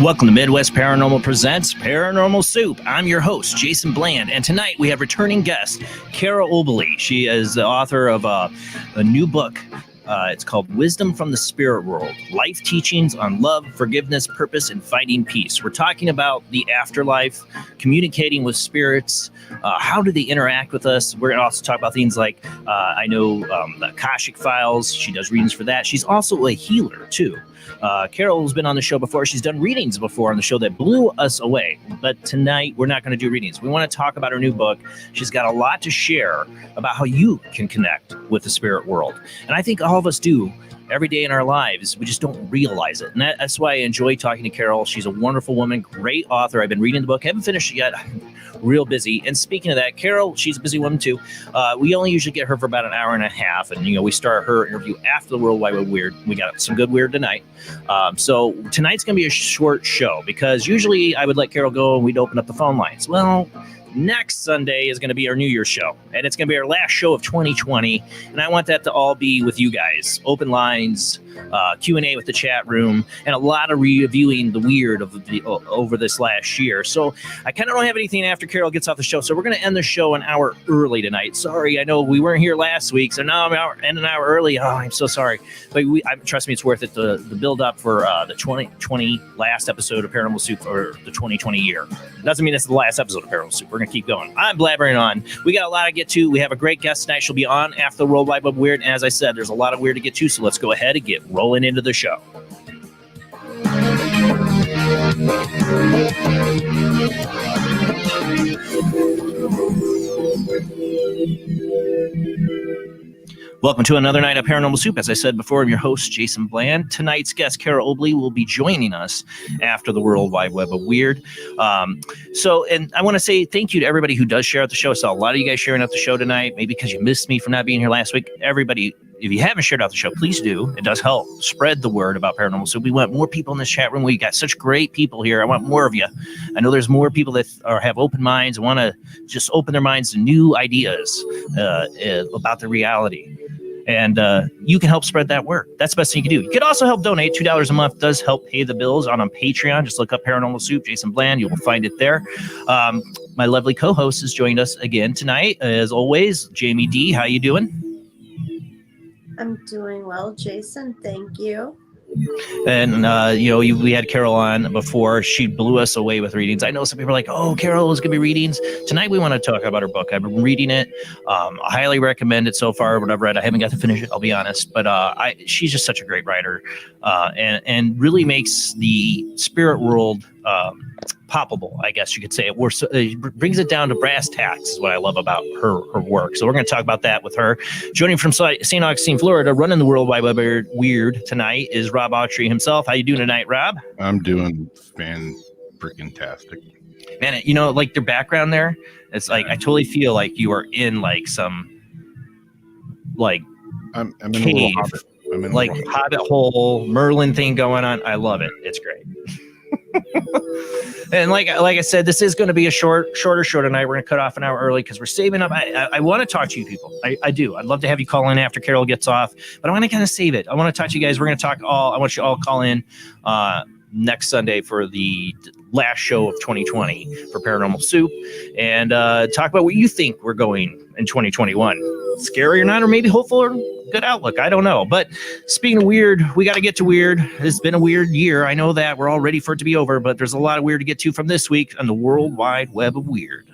Welcome to Midwest Paranormal Presents Paranormal Soup. I'm your host, Jason Bland, and tonight we have returning guest, Carole Obley. She is the author of a new book. It's called Wisdom from the Spirit World, Life Teachings on Love, Forgiveness, Purpose, and Finding Peace. We're talking about the afterlife, communicating with spirits, how do they interact with us. We're going to also talk about things like, the Akashic Files. She does readings for that. She's also a healer, too. Carole's been on the show before. She's done readings before on the show that blew us away. But tonight, we're not going to do readings. We want to talk about her new book. She's got a lot to share about how you can connect with the spirit world. And I think all of us do every day in our lives. We just don't realize it. And that's why I enjoy talking to Carole. She's a wonderful woman, great author. I've been reading the book. Haven't finished it yet. Real busy. And speaking of that, Carole, she's a busy woman too. We only usually get her for about an hour and a half. And, we start her interview after the World Wide Web Weird. We got some good weird tonight. So tonight's going to be a short show because usually I would let Carole go and we'd open up the phone lines. Well, next Sunday is going to be our New Year's show, and it's going to be our last show of 2020, and I want that to all be with you guys. Open lines, Q&A with the chat room, and a lot of reviewing the weird of over this last year. So I kind of don't have anything after Carole gets off the show, so we're going to end the show an hour early tonight. Sorry, I know we weren't here last week, so now I'm an hour early. Oh, I'm so sorry. But trust me, it's worth it, the build up for the 2020 last episode of Paranormal Soup, or the 2020 year. Doesn't mean it's the last episode of Paranormal Soup. We're going to keep going. I'm blabbering on. We got a lot to get to. We have a great guest tonight. She'll be on after the World Wide Web Weird. And as I said, there's a lot of weird to get to, so let's go ahead and get rolling into the show. Welcome to another night of Paranormal Soup. As I said before, I'm your host, Jason Bland. Tonight's guest, Carole Obley, will be joining us after the World Wide Web of Weird. And I want to say thank you to everybody who does share out the show. I saw a lot of you guys sharing out the show tonight, maybe because you missed me for not being here last week. Everybody, if you haven't shared out the show, please do. It does help spread the word about Paranormal Soup. We want more people in this chat room. We got such great people here. I want more of you. I know there's more people that have open minds, want to just open their minds to new ideas about the reality. And you can help spread that word. That's the best thing you can do. You could also help donate. $2 a month does help pay the bills on Patreon. Just look up Paranormal Soup, Jason Bland. You will find it there. My lovely co-host has joined us again tonight. As always, Jamie D. How you doing? I'm doing well, Jason. Thank you. And, we had Carole on before. She blew us away with readings. I know some people are like, oh, Carole is going to be readings. Tonight, we want to talk about her book. I've been reading it. I highly recommend it so far. What I've read, I haven't got to finish it, I'll be honest. But she's just such a great writer and really makes the spirit world poppable, I guess you could say. It brings it down to brass tacks is what I love about her work. So we're going to talk about that with her. Joining from St. Augustine, Florida, running the World Wide Web Weird tonight is Rob Autry himself. How you doing tonight, Rob? I'm doing fan-freaking-tastic. Man, like their background there, it's like I totally feel like you are in like some like I'm in cave. a little hobbit. like Hobbit hole Merlin thing going on. I love it. It's great. And like I said, this is going to be a shorter show tonight. We're going to cut off an hour early because we're saving up. I want to talk to you people. I do. I'd love to have you call in after Carole gets off, but I want to kind of save it. I want to talk to you guys. We're going to talk I want you all call in next Sunday for the last show of 2020 for Paranormal Soup and talk about what you think we're going in 2021. Scary or not, or maybe hopeful or good outlook. I don't know. But speaking of weird, we got to get to weird. It's been a weird year. I know that. We're all ready for it to be over, but there's a lot of weird to get to from this week on the World Wide Web of Weird.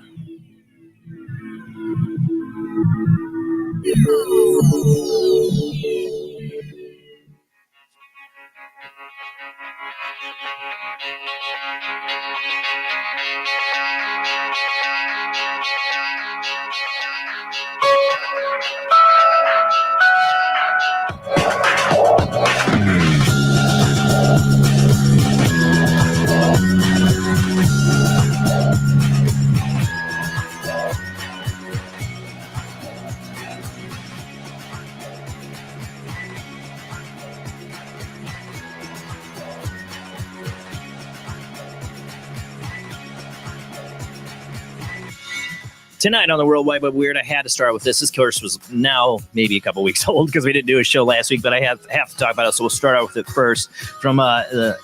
Tonight on the World Wide Web Weird, I had to start with this. This course was now maybe a couple weeks old because we didn't do a show last week, but I have to talk about it, so we'll start out with it first. From the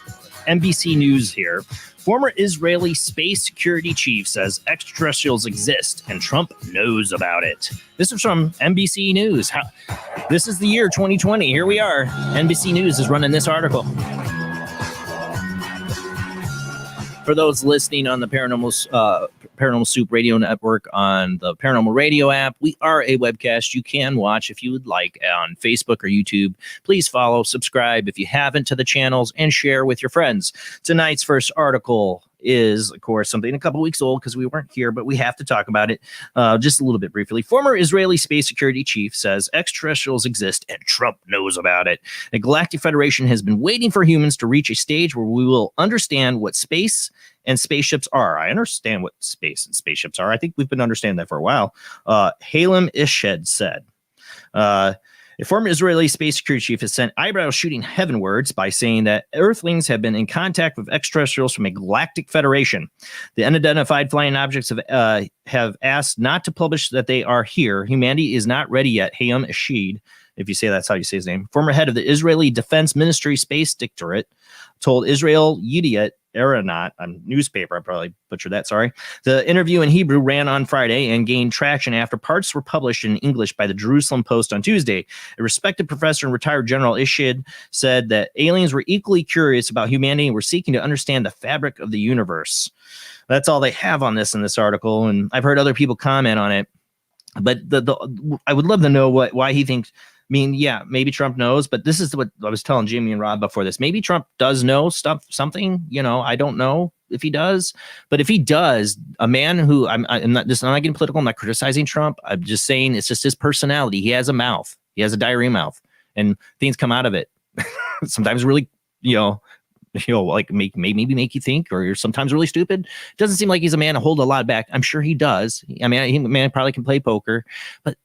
NBC News here. Former Israeli space security chief says extraterrestrials exist and Trump knows about it. This is from NBC News. This is the year 2020. Here we are. NBC News is running this article. For those listening on the Paranormal Soup Radio Network on the Paranormal Radio app, we are a webcast you can watch if you would like on Facebook or YouTube. Please follow, subscribe if you haven't to the channels, and share with your friends. Tonight's first article is, of course, something a couple weeks old because we weren't here, but we have to talk about it just a little bit briefly. Former Israeli space security chief says extraterrestrials exist and Trump knows about it. The Galactic Federation has been waiting for humans to reach a stage where we will understand what space and spaceships are. I understand what space and spaceships are. I think we've been understanding that for a while. Halem Ished said. A former Israeli space security chief has sent eyebrows shooting heavenwards by saying that Earthlings have been in contact with extraterrestrials from a galactic federation. The unidentified flying objects have asked not to publish that they are here. Humanity is not ready yet. Hayam Eshid, if you say that's how you say his name, former head of the Israeli Defense Ministry Space Directorate, told Israel Yediot Aeronaut, a newspaper, I probably butchered that, sorry. The interview in Hebrew ran on Friday and gained traction after parts were published in English by the Jerusalem Post on Tuesday. A respected professor and retired General Ishid said that aliens were equally curious about humanity and were seeking to understand the fabric of the universe. That's all they have on this in this article, and I've heard other people comment on it. But I would love to know why he thinks. I mean, yeah, maybe Trump knows, but this is what I was telling Jimmy and Rob before this. Maybe Trump does know something, I don't know if he does, but if he does, a man who I'm not getting political. I'm not criticizing Trump. I'm just saying it's just his personality. He has a mouth. He has a diarrhea mouth and things come out of it. Sometimes really, like maybe make you think, or you're sometimes really stupid. It doesn't seem like he's a man to hold a lot back. I'm sure he does. I mean, man probably can play poker, but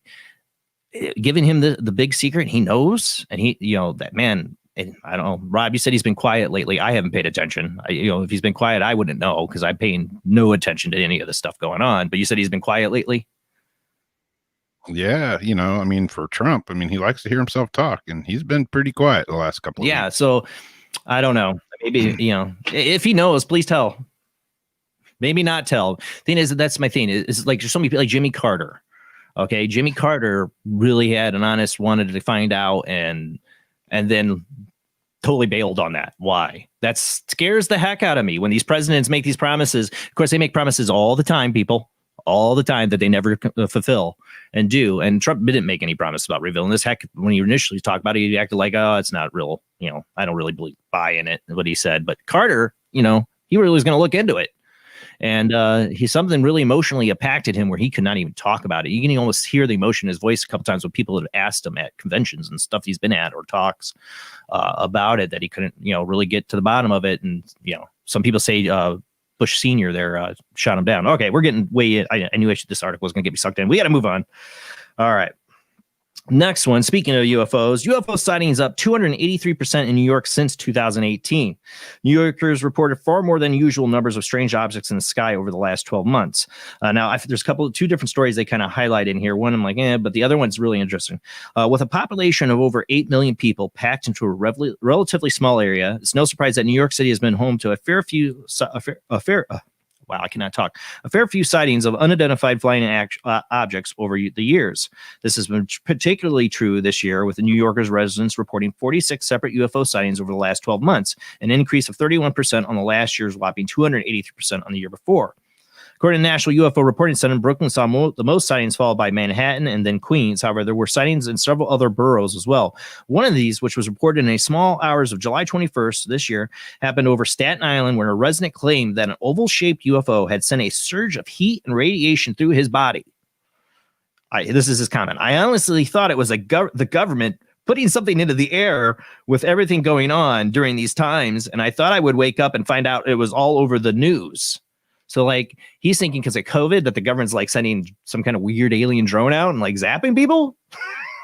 giving him the big secret, he knows, and he, that man. And I don't know, Rob, you said he's been quiet lately. I haven't paid attention. If he's been quiet, I wouldn't know because I'm paying no attention to any of the stuff going on. But you said he's been quiet lately. Yeah, for Trump, he likes to hear himself talk, and he's been pretty quiet the last couple of weeks. So I don't know. Maybe, if he knows, please tell. Maybe not tell. Thing is, that's my thing. Is like there's so many people like Jimmy Carter. Okay, Jimmy Carter really had an honest, wanted to find out, and then totally bailed on that. Why? That scares the heck out of me when these presidents make these promises. Of course, they make promises all the time, people, all the time, that they never fulfill and do. And Trump didn't make any promise about revealing this. Heck, when he initially talked about it, he acted like, oh, it's not real. I don't really buy in it, what he said. But Carter, he really was going to look into it. And something really emotionally impacted him where he could not even talk about it. You can almost hear the emotion in his voice a couple times when people have asked him at conventions and stuff he's been at or talks about it, that he couldn't, really get to the bottom of it. And, some people say Bush Sr. there shot him down. Okay, we're getting way in. I knew this article was going to get me sucked in. We got to move on. All right. Next one, speaking of UFOs, UFO sightings up 283% in New York since 2018. New Yorkers reported far more than usual numbers of strange objects in the sky over the last 12 months. Now, there's two different stories they kind of highlight in here. One, I'm like, but the other one's really interesting. With a population of over 8 million people packed into a relatively small area, it's no surprise that New York City has been home to a fair few sightings of unidentified flying objects over the years. This has been particularly true this year, with the New Yorkers residents reporting 46 separate UFO sightings over the last 12 months, an increase of 31% on the last year's whopping 283% on the year before. According to the National UFO Reporting Center, Brooklyn saw the most sightings, followed by Manhattan and then Queens. However, there were sightings in several other boroughs as well. One of these, which was reported in the small hours of July 21st this year, happened over Staten Island, where a resident claimed that an oval-shaped UFO had sent a surge of heat and radiation through his body. This is his comment. I honestly thought it was the government putting something into the air with everything going on during these times, and I thought I would wake up and find out it was all over the news. So, like, he's thinking because of COVID that the government's like sending some kind of weird alien drone out and like zapping people.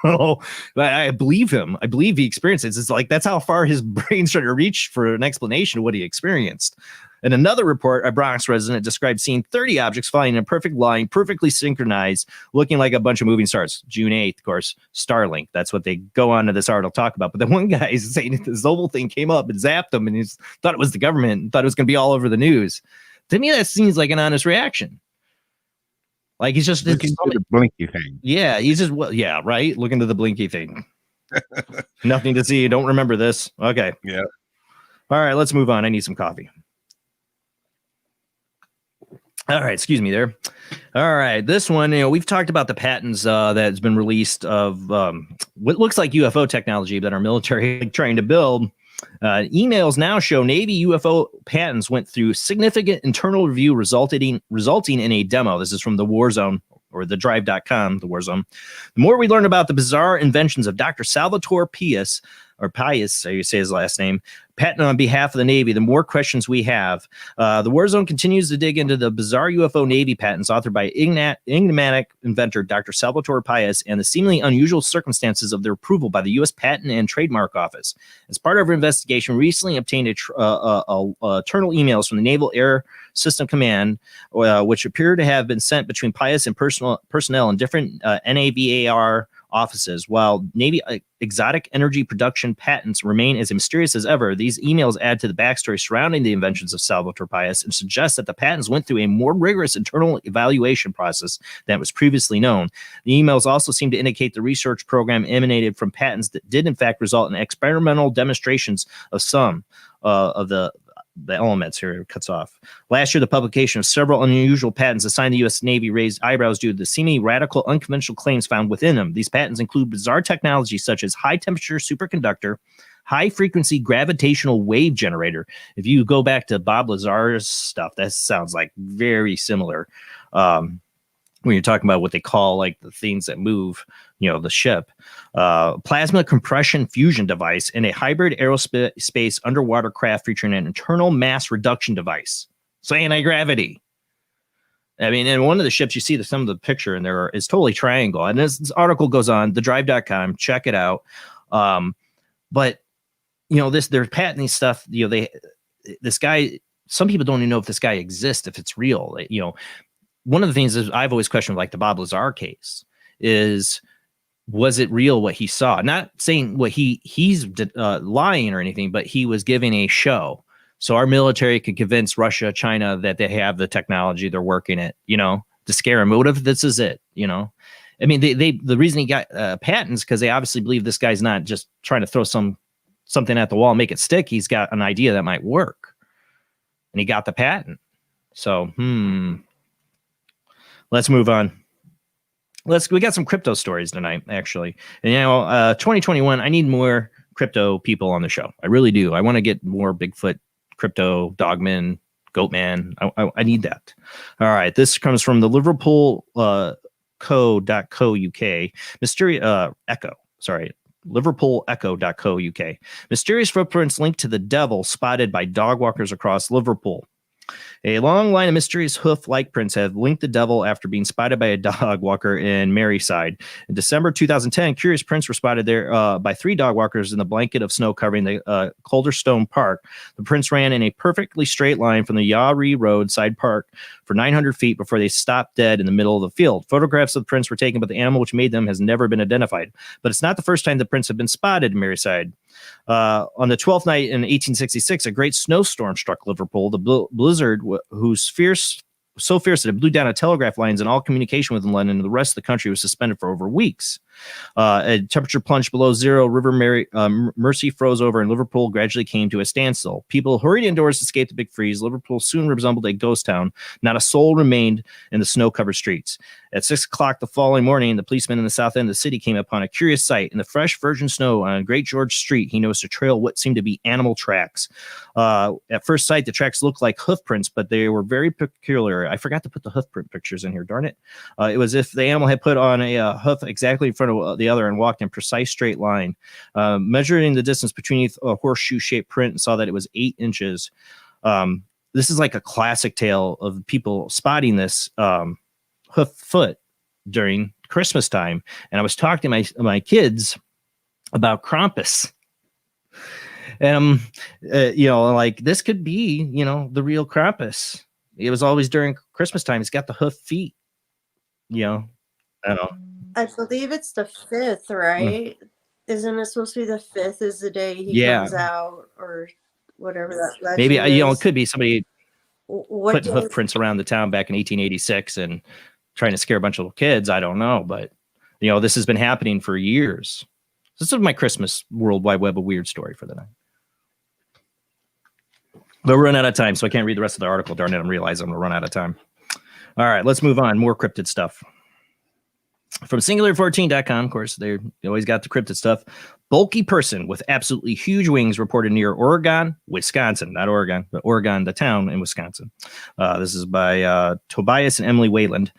Oh, but I believe him. I believe he experienced it. It's like that's how far his brain's trying to reach for an explanation of what he experienced. In another report, a Bronx resident described seeing 30 objects flying in a perfect line, perfectly synchronized, looking like a bunch of moving stars. June 8th, of course, Starlink. That's what they go on to this article talk about. But the one guy is saying this oval thing came up and zapped him, and he thought it was the government and thought it was going to be all over the news. To me, that seems like an honest reaction. Like he's just looking to the blinky thing. Yeah, he's just right. Looking to the blinky thing. Nothing to see. Don't remember this. Okay. Yeah. All right, let's move on. I need some coffee. All right, excuse me there. All right, this one, we've talked about the patents that's been released of what looks like UFO technology that our military is trying to build. Emails now show Navy UFO patents went through significant internal review, resulting in a demo. This is from the War Zone, or the drive.com, the War Zone. The more we learn about the bizarre inventions of Dr. Salvatore Pius, how you say his last name, patent on behalf of the Navy, the more questions we have. The War Zone continues to dig into the bizarre UFO Navy patents authored by enigmatic inventor Dr. Salvatore Pius and the seemingly unusual circumstances of their approval by the U.S. Patent and Trademark Office. As part of our investigation, we recently obtained internal emails from the Naval Air System Command, which appear to have been sent between Pius and personnel in different NAVAR offices. While Navy exotic energy production patents remain as mysterious as ever, these emails add to the backstory surrounding the inventions of Salvatore Pius and suggest that the patents went through a more rigorous internal evaluation process than was previously known. The emails also seem to indicate the research program emanated from patents that did in fact result in experimental demonstrations of some of the elements. Here it cuts off. Last year, the publication of several unusual patents assigned the U.S. Navy raised eyebrows due to the seemingly radical, unconventional claims found within them. These patents include bizarre technology such as high-temperature superconductor, high-frequency gravitational wave generator. If you go back to Bob Lazar's stuff, that sounds like very similar. When you're talking about what they call like the things that move, the ship, plasma compression fusion device, and a hybrid aerospace underwater craft featuring an internal mass reduction device. So anti-gravity. I mean, in one of the ships, you see some of the picture in there is totally triangle. And this article goes on, thedrive.com, check it out. But, they're patenting stuff, this guy, some people don't even know if this guy exists, if it's real, One of the things is I've always questioned, like the Bob Lazar case, is was it real what he saw? Not saying what he's lying or anything, but he was giving a show, so our military could convince Russia, China that they have the technology, they're working it, to scare him. What if this is it? I mean, the reason he got patents because they obviously believe this guy's not just trying to throw something at the wall and make it stick. He's got an idea that might work, and he got the patent. So, let's move on. We got some crypto stories tonight, actually. And 2021, I need more crypto people on the show. I really do. I want to get more Bigfoot, crypto, dogman, goatman. I need that. All right. This comes from the Liverpool co.co.uk. Liverpool echo.co.uk. Mysterious footprints linked to the devil spotted by dog walkers across Liverpool. A long line of mysterious hoof-like prints have linked the devil after being spotted by a dog walker in Maryside. In December 2010, curious prints were spotted there by 3 dog walkers in the blanket of snow covering the Calderstone Park. The prints ran in a perfectly straight line from the Yawree Road side park for 900 feet before they stopped dead in the middle of the field. Photographs of the prints were taken, but the animal which made them has never been identified. But it's not the first time the prints have been spotted in Maryside. On the 12th night in 1866, a great snowstorm struck Liverpool. The blizzard, whose so fierce that it blew down telegraph lines and all communication with London, and the rest of the country was suspended for over weeks. A temperature plunged below zero. River Mersey froze over, and Liverpool gradually came to a standstill. People hurried indoors to escape the big freeze. Liverpool soon resembled a ghost town. Not a soul remained in the snow-covered streets. At 6 o'clock the following morning, the policeman in the south end of the city came upon a curious sight. In the fresh virgin snow on Great George Street, he noticed a trail of what seemed to be animal tracks. At first sight, the tracks looked like hoof prints, but they were very peculiar. I forgot to put the hoof print pictures in here, darn it. It was if the animal had put on a hoof exactly in front of the other and walked in precise straight line. Measuring the distance between a horseshoe-shaped print and saw that it was 8 inches. This is like a classic tale of people spotting this hoof foot during Christmas time. And I was talking to my kids about Krampus. And, like this could be, the real Krampus. It was always during Christmas time. It's got the hoof feet, I don't know. I believe it's the 5th, right? Isn't it supposed to be the 5th is the day he comes out or whatever that legend maybe, is? it could be somebody putting hoof day? prints around the town back in 1886 and trying to scare a bunch of little kids. I don't know, but this has been happening for years. This is my Christmas World Wide Web, a weird story for the night. But we're running out of time, so I can't read the rest of the article. Darn it, I'm realizing I'm going to run out of time. All right, let's move on. More cryptid stuff. From singular14.com, of course, they always got the cryptid stuff. Bulky person with absolutely huge wings reported near Oregon, Wisconsin, not Oregon, but Oregon, the town in Wisconsin. This is by Tobias and Emily Wayland.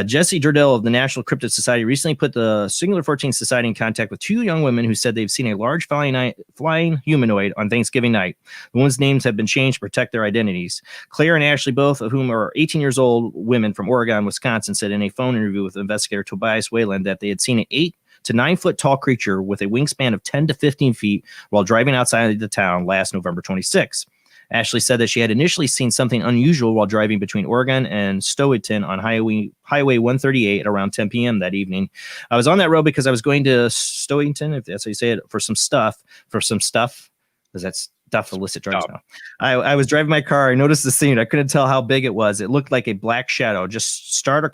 Jesse Durdell of the National Cryptid Society recently put the Singular 14 Society in contact with 2 young women who said they've seen a large flying humanoid on Thanksgiving night. The women's names have been changed to protect their identities. Claire and Ashley, both of whom are 18 years old women from Oregon, Wisconsin, said in a phone interview with investigator Tobias Wayland that they had seen an 8 to 9 foot tall creature with a wingspan of 10 to 15 feet while driving outside the town last November 26. Ashley said that she had initially seen something unusual while driving between Oregon and Stoughton on Highway 138 at around 10 p.m. that evening. I was on that road because I was going to Stoughton, if that's how you say it, for some stuff, because that's stuff illicit drugs now. I was driving my car. I noticed the scene. I couldn't tell how big it was. It looked like a black shadow just started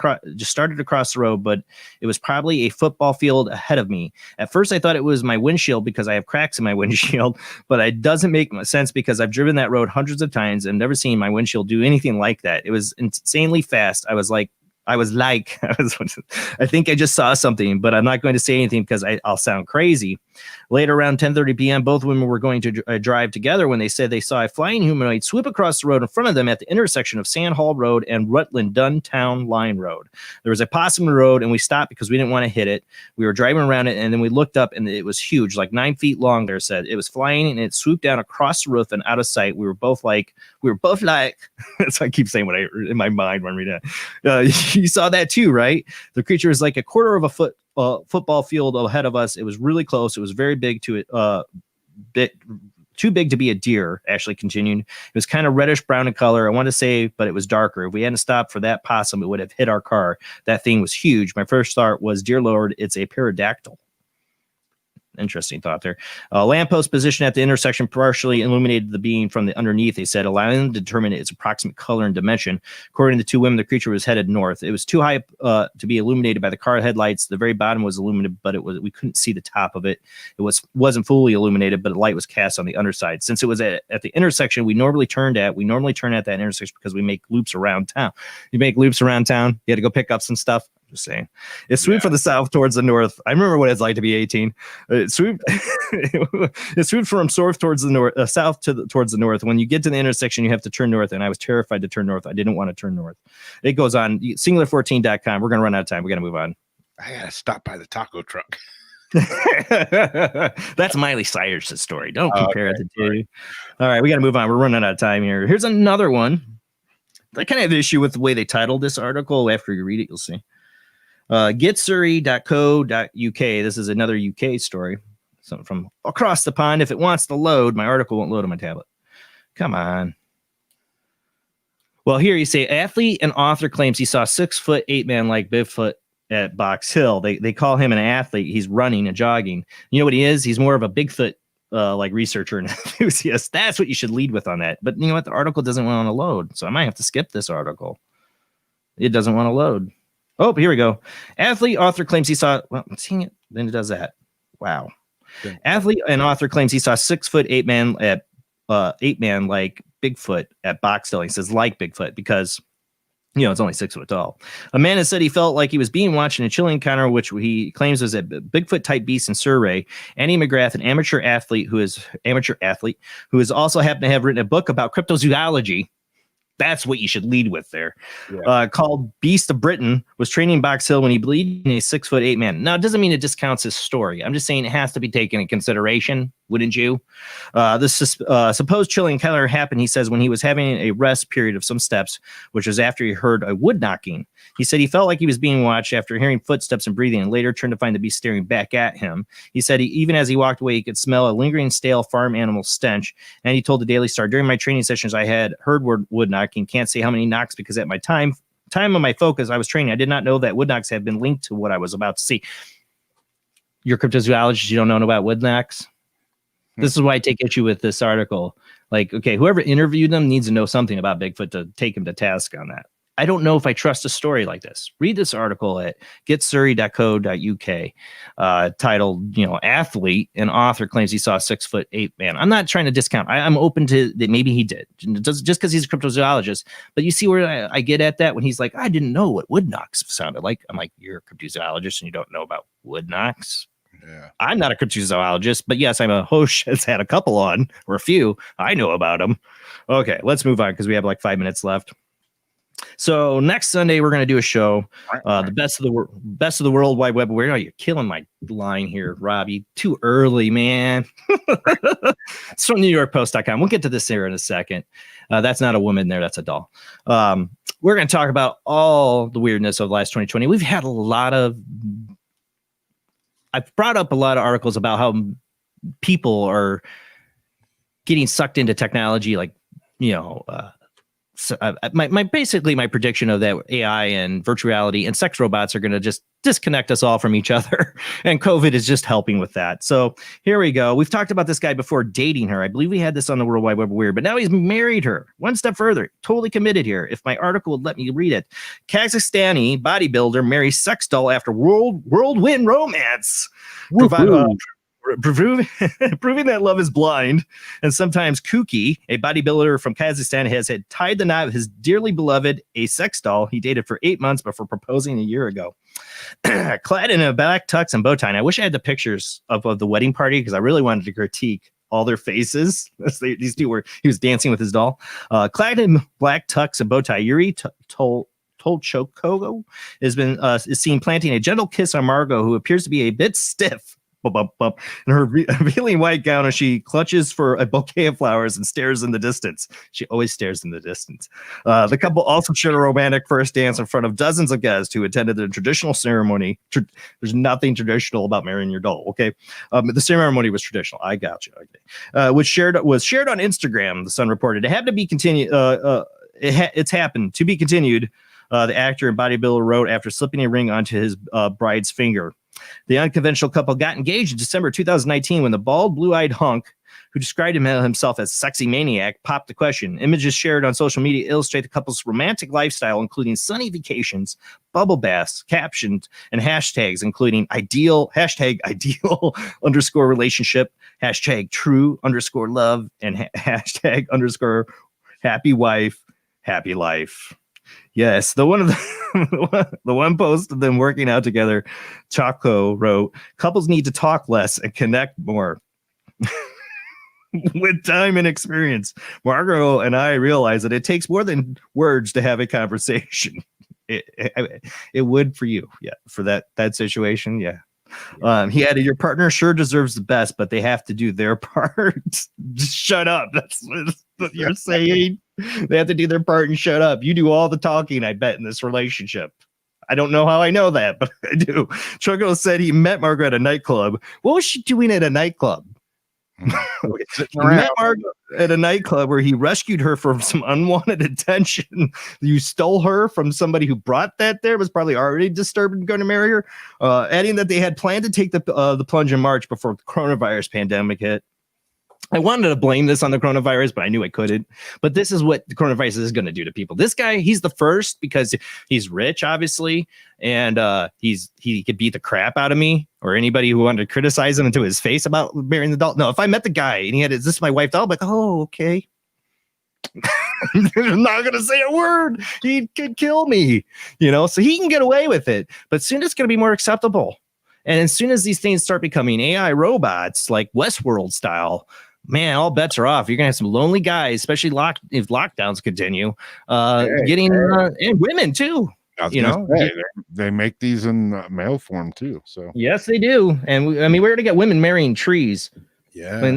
across the road, but it was probably a football field ahead of me. At first, I thought it was my windshield because I have cracks in my windshield, but it doesn't make sense because I've driven that road hundreds of times and never seen my windshield do anything like that. It was insanely fast. I think I just saw something, but I'm not going to say anything because I'll sound crazy. Later, around 10:30 p.m., both women were going to drive together when they said they saw a flying humanoid swoop across the road in front of them at the intersection of Sand Hall Road and Rutland Duntown Line Road. There was a possum road, and we stopped because we didn't want to hit it. We were driving around it, and then we looked up, and it was huge, like 9 feet long. There said it was flying, and it swooped down across the roof and out of sight. We were both like, that's what I keep saying when in my mind when I read that. You saw that too, right? The creature was like a quarter of a foot football field ahead of us. It was really close. It was very big too big to be a deer. Ashley continued. It was kind of reddish brown in color, I want to say, but it was darker. If we hadn't stopped for that possum, it would have hit our car. That thing was huge. My first thought was, dear Lord, it's a pterodactyl. Interesting thought there. A lamppost position at the intersection partially illuminated the being from the underneath, they said, allowing them to determine its approximate color and dimension. According to the 2 women, the creature was headed north. It was too high to be illuminated by the car headlights. The very bottom was illuminated, but we couldn't see the top of it. It wasn't fully illuminated, but light was cast on the underside. Since it was at the intersection we normally turn at that intersection because we make loops around town. You make loops around town, you had to go pick up some stuff. Just saying. It swooped from the south towards the north. I remember what it's like to be 18. It swooped from south towards the north, towards the north. When you get to the intersection, you have to turn north, and I was terrified to turn north. I didn't want to turn north. It goes on. Singular14.com. We're going to run out of time. We got to move on. I got to stop by the taco truck. That's Miley Cyrus's story. Don't compare it to two. All right, we got to move on. We're running out of time here. Here's another one. I kind of have an issue with the way they titled this article. After you read it, you'll see. Getsurrey.co.uk. This is another UK story. Something from across the pond. If it wants to load, my article won't load on my tablet. Come on. Well, here you say athlete and author claims he saw 6'8" like Bigfoot at Box Hill. They call him an athlete. He's running and jogging. You know what he is? He's more of a Bigfoot like researcher and enthusiast. That's what you should lead with on that. But you know what? The article doesn't want to load, so I might have to skip this article. It doesn't want to load. Oh, here we go. Athlete author claims he saw. Well, I'm seeing it. Then it does that. Wow. Okay. Athlete and author claims he saw 6'8" man at 8-man like Bigfoot at Box Hill. He says like Bigfoot because it's only 6 foot tall. A man has said he felt like he was being watched in a chilling encounter, which he claims was a Bigfoot type beast in Surrey. Andy McGrath, an amateur athlete who is also happened to have written a book about cryptozoology. That's what you should lead with there. Yeah. Called Beast of Britain, was training in Box Hill when he believed in a 6'8" man. Now, it doesn't mean it discounts his story. I'm just saying it has to be taken in consideration, wouldn't you? This supposed chilling encounter happened, he says, when he was having a rest period of some steps, which was after he heard a wood knocking. He said he felt like he was being watched after hearing footsteps and breathing, and later turned to find the beast staring back at him. He said even as he walked away, he could smell a lingering stale farm animal stench. And he told the Daily Star, during my training sessions, I had heard wood knocking. Can't say how many knocks because at my time of my focus, I was training. I did not know that wood knocks had been linked to what I was about to see. You're a cryptozoologist. You don't know about wood knocks. This is why I take issue with this article. Like, okay, whoever interviewed them needs to know something about Bigfoot to take him to task on that. I don't know if I trust a story like this. Read this article at getsurrey.co.uk, titled, athlete and author claims he saw a 6'8" man. I'm not trying to discount. I'm open to that. Maybe he did just because he's a cryptozoologist. But you see where I get at that when he's like, I didn't know what wood knocks sounded like. I'm like, you're a cryptozoologist and you don't know about wood knocks. Yeah. I'm not a cryptozoologist, but yes, I'm a host that's had a couple on, or a few. I know about them. Okay, let's move on because we have like 5 minutes left. So next Sunday we're going to do a show, the best of the World Wide Web. Where are you killing my line here, Robbie? Too early, man. It's from NewYorkPost.com. We'll get to this here in a second. That's not a woman there. That's a doll. We're going to talk about all the weirdness of the last 2020. We've had I've brought up a lot of articles about how people are getting sucked into technology, like, my prediction of that AI and virtual reality and sex robots are going to just disconnect us all from each other. And COVID is just helping with that. So here we go. We've talked about this guy before dating her. I believe we had this on the World Wide Web Weird, but now he's married her. One step further, totally committed here. If my article would let me read it. Kazakhstani bodybuilder marries sex doll after whirlwind romance. Proving that love is blind and sometimes kooky, a bodybuilder from Kazakhstan has had tied the knot of his dearly beloved, a sex doll he dated for 8 months before proposing a year ago. Clad in a black tux and bow tie. And I wish I had the pictures of the wedding party because I really wanted to critique all their faces. These two he was dancing with his doll. Clad in black tux and bow tie, Yuri Tolchokogo is seen planting a gentle kiss on Margot, who appears to be a bit stiff. In her revealing white gown, as she clutches for a bouquet of flowers and stares in the distance. She always stares in the distance. The couple also shared a romantic first dance in front of dozens of guests who attended the traditional ceremony. There's nothing traditional about marrying your doll, okay? The ceremony was traditional. I got you. Okay. Was shared on Instagram, the Sun reported. It had to be continued. It's happened to be continued. The actor and bodybuilder wrote after slipping a ring onto his bride's finger. The unconventional couple got engaged in December 2019 when the bald, blue-eyed hunk, who described himself as sexy maniac, popped the question. Images shared on social media illustrate the couple's romantic lifestyle, including sunny vacations, bubble baths, captions, and hashtags, including hashtag ideal _ relationship, hashtag true _ love, and hashtag _ happy wife, happy life. Yes, the one post of them working out together, Chaco wrote, couples need to talk less and connect more. With time and experience, Margot and I realize that it takes more than words to have a conversation. It would for you, yeah, for that situation, yeah. He added, your partner sure deserves the best, but they have to do their part. Just shut up. That's what you're saying. They have to do their part and shut up. You do all the talking, I bet, in this relationship. I don't know how I know that, but I do. Chuckle said he met Margaret at a nightclub. What was she doing at a nightclub? He met Margaret at a nightclub where he rescued her from some unwanted attention. You stole her from somebody who brought that there, was probably already disturbed and going to marry her. Adding that they had planned to take the plunge in March before the coronavirus pandemic hit. I wanted to blame this on the coronavirus, but I knew I couldn't. But this is what the coronavirus is going to do to people. This guy, he's the first because he's rich, obviously, and he could beat the crap out of me or anybody who wanted to criticize him into his face about marrying the doll. No, if I met the guy and he had, is this my wife doll? I'm like, oh, okay. I'm not going to say a word. He could kill me, so he can get away with it. But soon it's going to be more acceptable. And as soon as these things start becoming AI robots, like Westworld style, man, all bets are off. You're gonna have some lonely guys, especially if lockdowns continue. And women too. They make these in mail form too. So yes, they do. And we're gonna get women marrying trees. Yeah, we're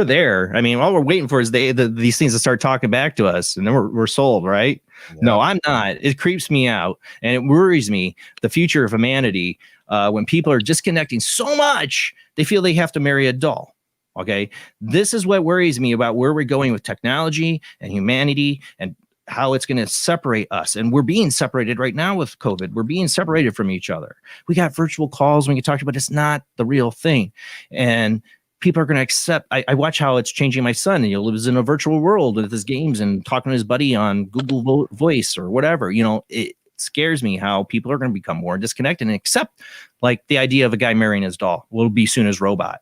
there. I mean, all we're waiting for is these things to start talking back to us, and then we're sold, right? Yeah. No, I'm not. It creeps me out, and it worries me. The future of humanity, when people are disconnecting so much, they feel they have to marry a doll. Okay, this is what worries me about where we're going with technology and humanity, and how it's going to separate us. And we're being separated right now with COVID. We're being separated from each other. We got virtual calls when you talk about it's not the real thing. And people are going to accept. I watch how it's changing my son. He lives in a virtual world with his games and talking to his buddy on Google Voice or whatever. It scares me how people are going to become more disconnected and accept like the idea of a guy marrying his doll will be soon as robot,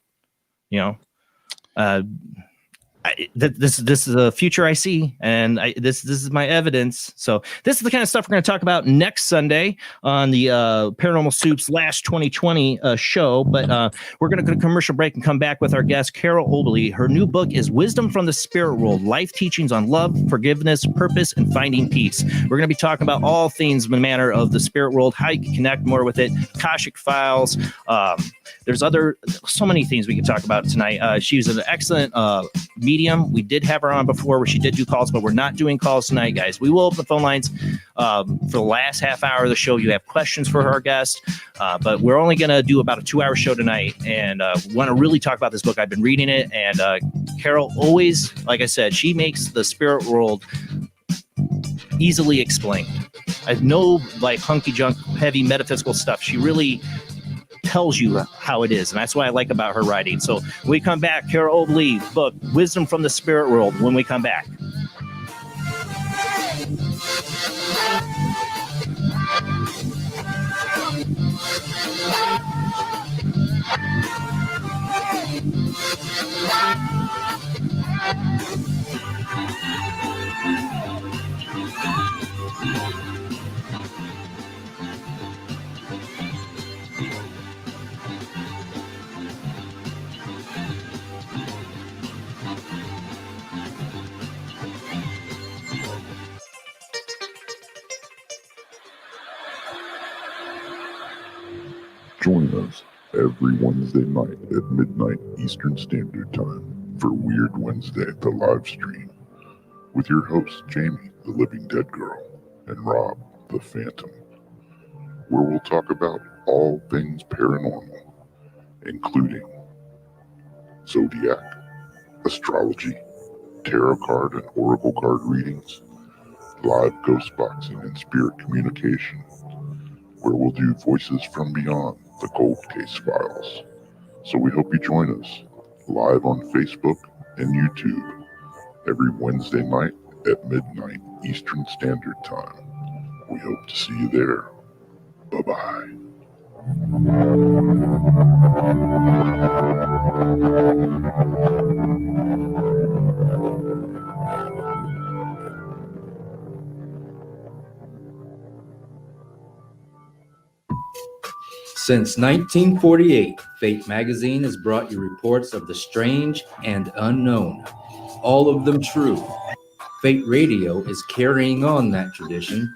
this is the future I see, and this is my evidence. So this is the kind of stuff we're going to talk about next Sunday on the Paranormal Soup's last 2020 show. But we're going to go to commercial break and come back with our guest, Carole Obley. Her new book is Wisdom from the Spirit World, Life Teachings on Love, Forgiveness, Purpose, and Finding Peace. We're going to be talking about all things in the manner of the spirit world, how you can connect more with it, Akashic Files. There's so many things we can talk about tonight. She's an excellent medium. We did have her on before where she did do calls, but we're not doing calls tonight, guys. We will open the phone lines for the last half hour of the show. You have questions for our guest, but we're only going to do about a 2-hour show tonight, and want to really talk about this book. I've been reading it, and Carole always, like I said, she makes the spirit world easily explained. I have no like hunky junk, heavy metaphysical stuff. She really tells you how it is, and that's what I like about her writing. So when we come back, Carole Obley book Wisdom from the Spirit World, when we come back. Join us every Wednesday night at midnight Eastern Standard Time for Weird Wednesday, the live stream, with your hosts Jamie, the Living Dead Girl, and Rob, the Phantom, where we'll talk about all things paranormal, including zodiac, astrology, tarot card and oracle card readings, live ghost boxing and spirit communication, where we'll do Voices from Beyond, the Cold Case Files. So we hope you join us live on Facebook and YouTube every Wednesday night at midnight Eastern Standard Time. We hope to see you there. Bye-bye. Since 1948, Fate magazine has brought you reports of the strange and unknown, all of them true. Fate Radio is carrying on that tradition,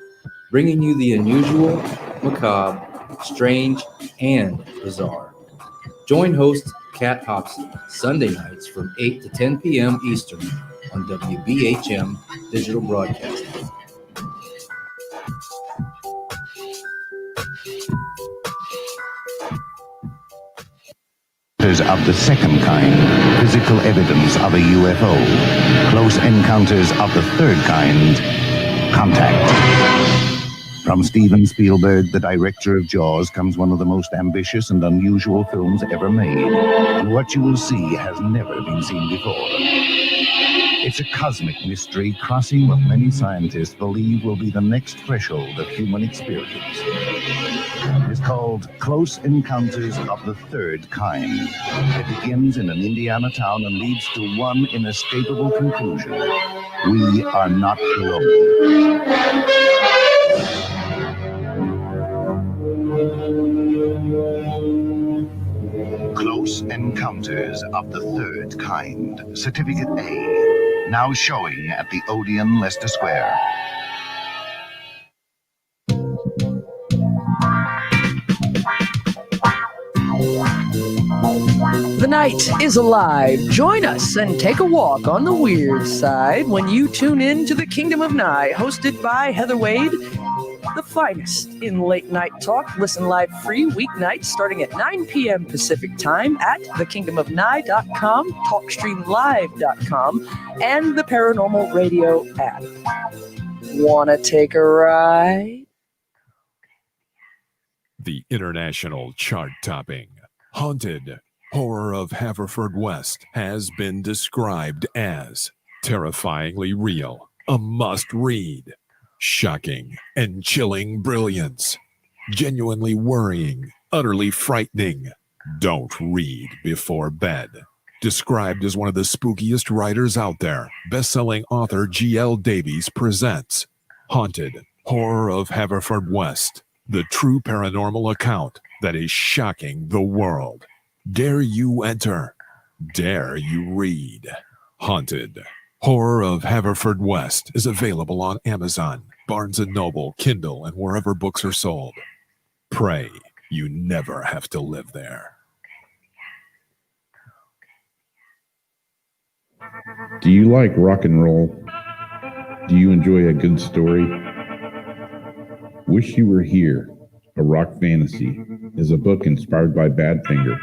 bringing you the unusual, macabre, strange, and bizarre. Join host Kat Hobson Sunday nights from 8 to 10 p.m. Eastern on WBHM Digital Broadcasting. Of the second kind, physical evidence of a UFO. Close encounters of the third kind, contact. From Steven Spielberg, the director of Jaws, comes one of the most ambitious and unusual films ever made. And what you will see has never been seen before. It's a cosmic mystery crossing what many scientists believe will be the next threshold of human experience. It's called Close Encounters of the Third Kind. It begins in an Indiana town and leads to one inescapable conclusion. We are not alone. Close Encounters of the Third Kind. Certificate A. Now showing at the Odeon, Leicester Square. The night is alive. Join us and take a walk on the weird side when you tune in to the Kingdom of Nye, hosted by Heather Wade, the finest in late night talk. Listen live free weeknights starting at 9 p.m. Pacific time at thekingdomofnye.com, talkstreamlive.com, and the Paranormal Radio app. Wanna take a ride? The international chart-topping Haunted Horror of Haverfordwest has been described as terrifyingly real, a must-read, shocking and chilling brilliance, genuinely worrying, utterly frightening. Don't read before bed. Described as one of the spookiest writers out there, best-selling author G.L. Davies presents Haunted Horror of Haverfordwest, the true paranormal account that is shocking the world. Dare you enter? Dare you read? Haunted Horror of Haverfordwest is available on Amazon, Barnes & Noble, Kindle, and wherever books are sold. Pray you never have to live there. Do you like rock and roll? Do you enjoy a good story? Wish You Were Here, a rock fantasy, is a book inspired by Badfinger.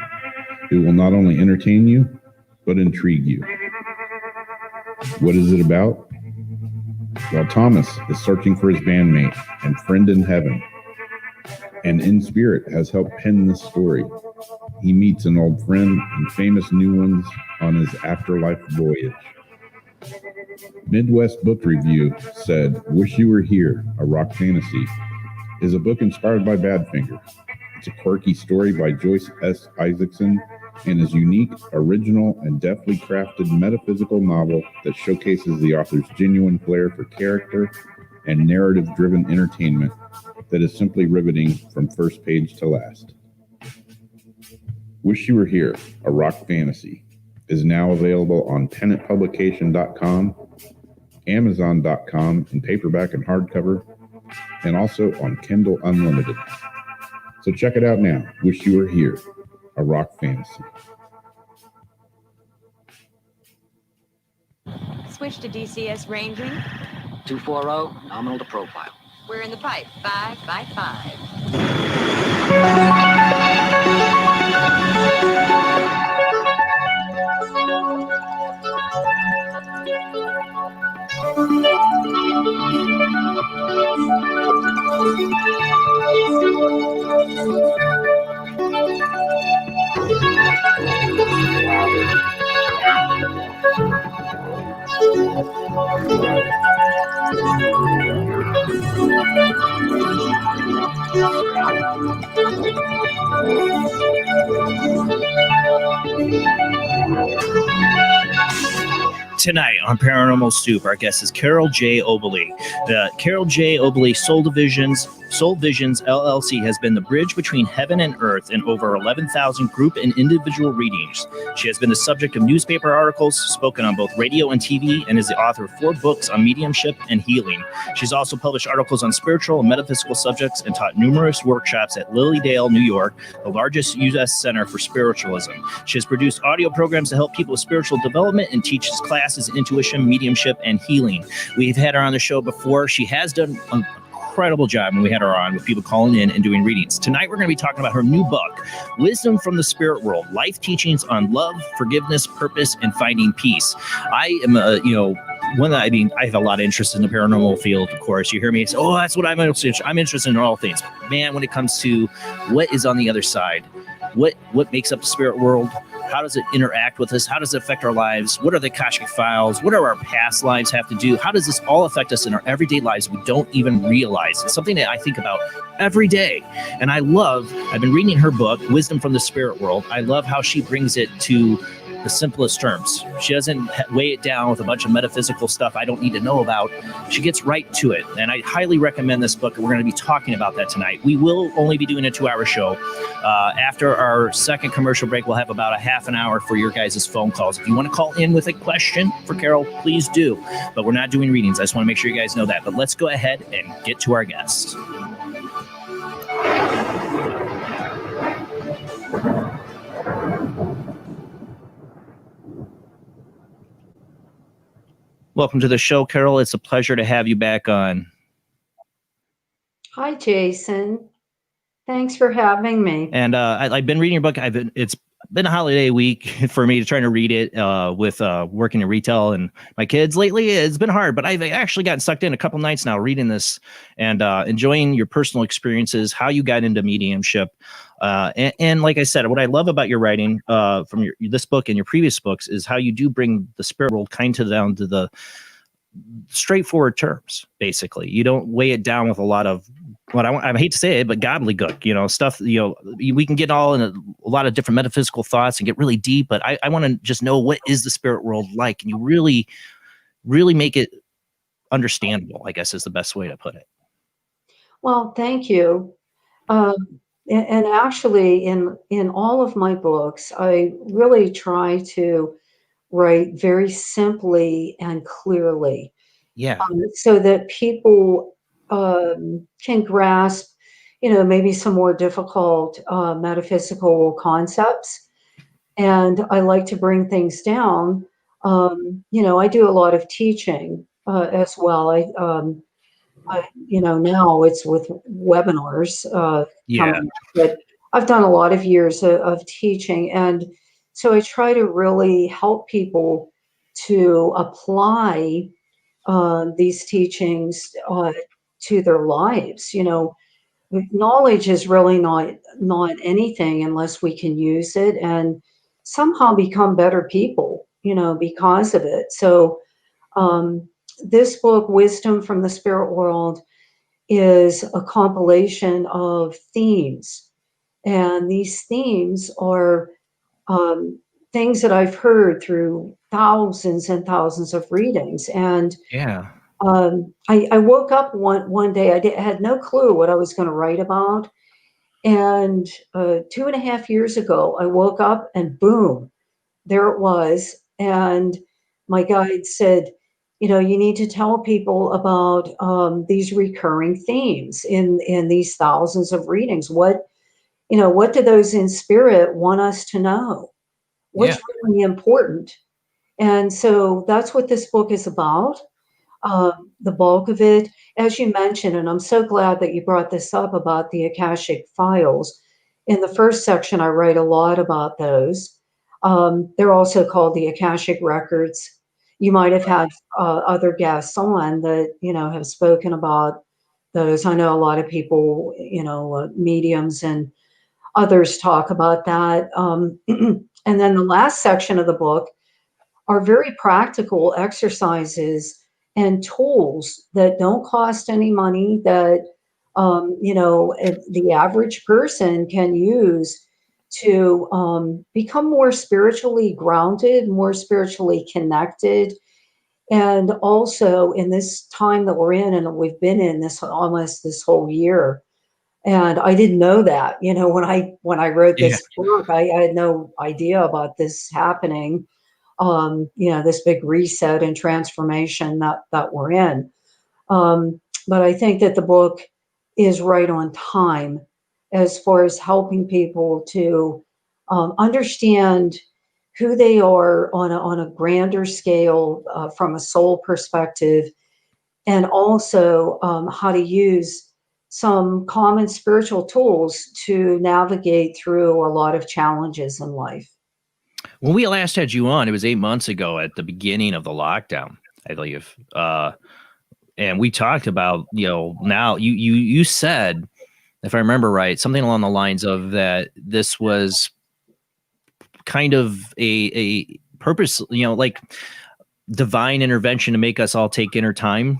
It will not only entertain you, but intrigue you. What is it about? Well, Thomas is searching for his bandmate and friend in heaven, and in spirit has helped pen this story. He meets an old friend and famous new ones on his afterlife voyage. Midwest Book Review said, Wish You Were Here, a rock fantasy, is a book inspired by Badfinger. It's a quirky story by Joyce S. Isaacson and is unique, original, and deftly crafted metaphysical novel that showcases the author's genuine flair for character and narrative-driven entertainment that is simply riveting from first page to last. Wish You Were Here, a rock fantasy, is now available on PennantPublication.com, Amazon.com in paperback and hardcover, and also on Kindle Unlimited. So check it out now. Wish You Were Here, a rock fantasy. Switch to DCS ranging. 240, nominal to profile. We're in the pipe, 5 by 5. Tonight on Paranormal Soup, our guest is Carole J. Obley. Carole J. Obley Soulvisions Soulvisions LLC has been the bridge between heaven and earth in over 11,000 group and individual readings. She has been the subject of newspaper articles, spoken on both radio and TV, and is the author of 4 books on mediumship and healing. She's also published articles on spiritual and metaphysical subjects and taught numerous workshops at Lilydale, New York, the largest U.S. center for spiritualism. She has produced audio programs to help people with spiritual development and teaches classes in intuition, mediumship, and healing. We've had her on the show before. She has done an incredible job when we had her on with people calling in and doing readings. Tonight, we're going to be talking about her new book, Wisdom from the Spirit World, Life Teachings on Love, Forgiveness, Purpose, and Finding Peace. I am, I have a lot of interest in the paranormal field, of course. You hear me say, oh, that's what I'm interested in. I'm interested in all things. Man, when it comes to what is on the other side, what makes up the spirit world, how does it interact with us? How does it affect our lives? What are the Akashic files? What do our past lives have to do? How does this all affect us in our everyday lives we don't even realize? It's something that I think about every day. And I've been reading her book, Wisdom from the Spirit World. I love how she brings it to the simplest terms. She doesn't weigh it down with a bunch of metaphysical stuff I don't need to know about. She gets right to it. And I highly recommend this book. And we're going to be talking about that tonight. We will only be doing a 2-hour show. After our second commercial break, we'll have about a half an hour for your guys' phone calls. If you want to call in with a question for Carole, please do. But we're not doing readings. I just want to make sure you guys know that. But let's go ahead and get to our guest. Welcome to the show, Carole. It's a pleasure to have you back on. Hi, Jason. Thanks for having me. And I've been reading your book. It's been a holiday week for me to try to read it with working in retail and my kids lately. It's been hard, but I've actually gotten sucked in a couple nights now reading this and enjoying your personal experiences, how you got into mediumship. And like I said, what I love about your writing from this book and your previous books is how you do bring the spirit world kind of down to the straightforward terms. Basically, you don't weigh it down with a lot of I hate to say it, but gobbledygook, stuff. We can get all in a lot of different metaphysical thoughts and get really deep. But I want to just know, what is the spirit world like, and you really, really make it understandable, I guess is the best way to put it. Well, thank you. And actually, in all of my books, I really try to write very simply and clearly. Yeah. So that people can grasp, maybe some more difficult metaphysical concepts. And I like to bring things down. I do a lot of teaching as well. Now it's with webinars. But I've done a lot of years of teaching. And so I try to really help people to apply these teachings to their lives. Knowledge is really not anything unless we can use it and somehow become better people, because of it. So this book, Wisdom from the Spirit World, is a compilation of themes. And these themes are things that I've heard through thousands and thousands of readings. And yeah. I woke up one day, I had no clue what I was going to write about. And 2.5 years ago, I woke up and boom, there it was. And my guide said, you need to tell people about these recurring themes in these thousands of readings. What do those in spirit want us to know? What's really important? And so that's what this book is about. The bulk of it, as you mentioned, and I'm so glad that you brought this up about the Akashic files. In the first section, I write a lot about those. They're also called the Akashic records. You might have had other guests on that, have spoken about those. I know a lot of people, mediums and others talk about that. And then the last section of the book are very practical exercises and tools that don't cost any money, that the average person can use to become more spiritually grounded, more spiritually connected, And also in this time that we're in, and we've been in this almost this whole year, and I didn't know that, when I wrote Yeah. this book, I had no idea about this happening. This big reset and transformation that we're in. But I think that the book is right on time as far as helping people to understand who they are on a grander scale from a soul perspective, and also how to use some common spiritual tools to navigate through a lot of challenges in life. When we last had you on, it was 8 months ago at the beginning of the lockdown, I believe. And we talked about, now you said, if I remember right, something along the lines of that this was kind of a purpose, like divine intervention to make us all take inner time.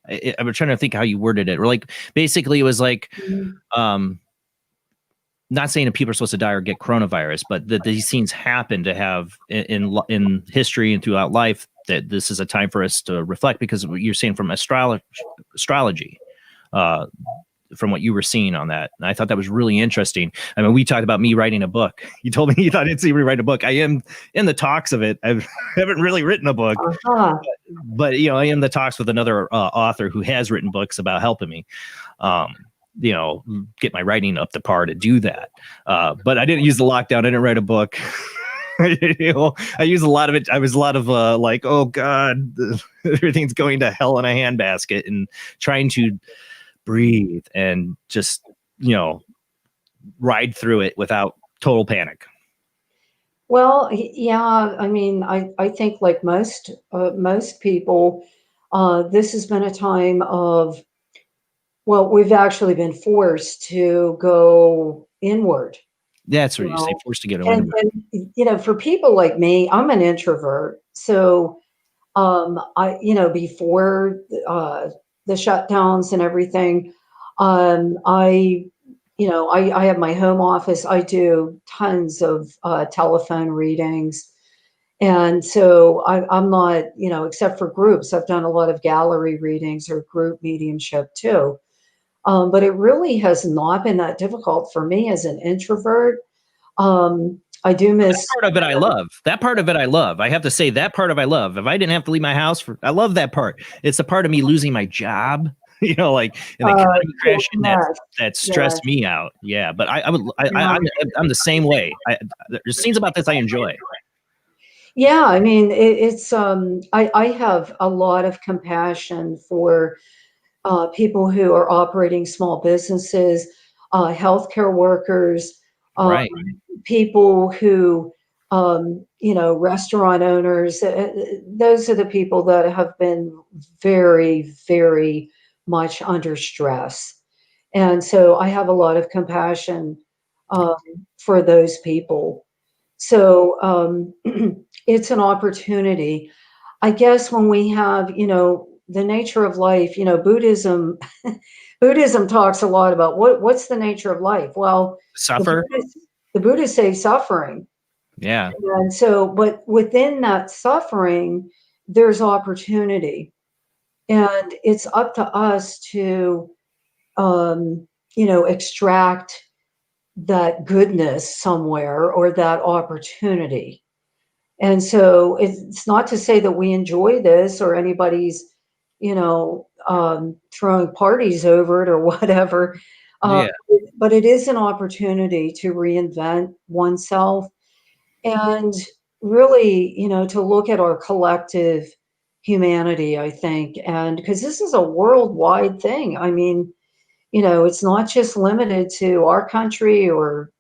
I'm trying to think how you worded it. Or like, basically it was like, not saying that people are supposed to die or get coronavirus, but that these things happen to have in history and throughout life, that this is a time for us to reflect, because you're saying from astrology, from what you were seeing on that. And I thought that was really interesting. I mean, we talked about me writing a book. You told me you thought I'd see me write a book. I am in the talks of it. I haven't really written a book, but I am in the talks with another author who has written books about helping me, get my writing up to par to do that. But I didn't use the lockdown. I didn't write a book. I used a lot of it. I was a lot of like, oh God, everything's going to hell in a handbasket, and trying to breathe and just, ride through it without total panic. Well, yeah, I mean, I think like most people, this has been a time of, well, we've actually been forced to go inward. That's what you say, forced to get inward. And for people like me, I'm an introvert. So, before the shutdowns and everything, I have my home office. I do tons of telephone readings. And so I'm not, except for groups, I've done a lot of gallery readings or group mediumship too. But it really has not been that difficult for me as an introvert. I do miss that part of it. I love that part of it. I love. I have to say that part of I love. If I didn't have to leave my house I love that part. It's the part of me losing my job, like in the economy crashing that stressed me out. Yeah, but I'm the same way. There's scenes about this I enjoy. Yeah, I mean, it's I have a lot of compassion for people who are operating small businesses, healthcare workers, right. People who, restaurant owners. Those are the people that have been very, very much under stress. And so I have a lot of compassion for those people. So it's an opportunity. I guess when we have, the nature of life, Buddhism, Buddhism talks a lot about what's the nature of life. Well, suffer. The Buddhists say suffering. Yeah. And so, but within that suffering, there's opportunity, and it's up to us to, extract that goodness somewhere, or that opportunity. And so it's not to say that we enjoy this, or anybody's, throwing parties over it or whatever. But it is an opportunity to reinvent oneself, and really, to look at our collective humanity, I think. And because this is a worldwide thing. I mean, it's not just limited to our country or,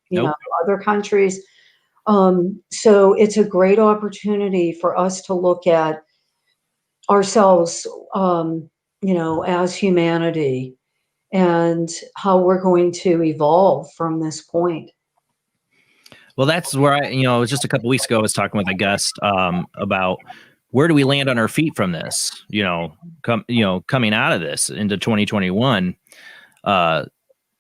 other countries. So it's a great opportunity for us to look at ourselves, as humanity, and how we're going to evolve from this point. Well, that's where it was just a couple weeks ago, I was talking with a guest about where do we land on our feet from this, coming out of this into 2021.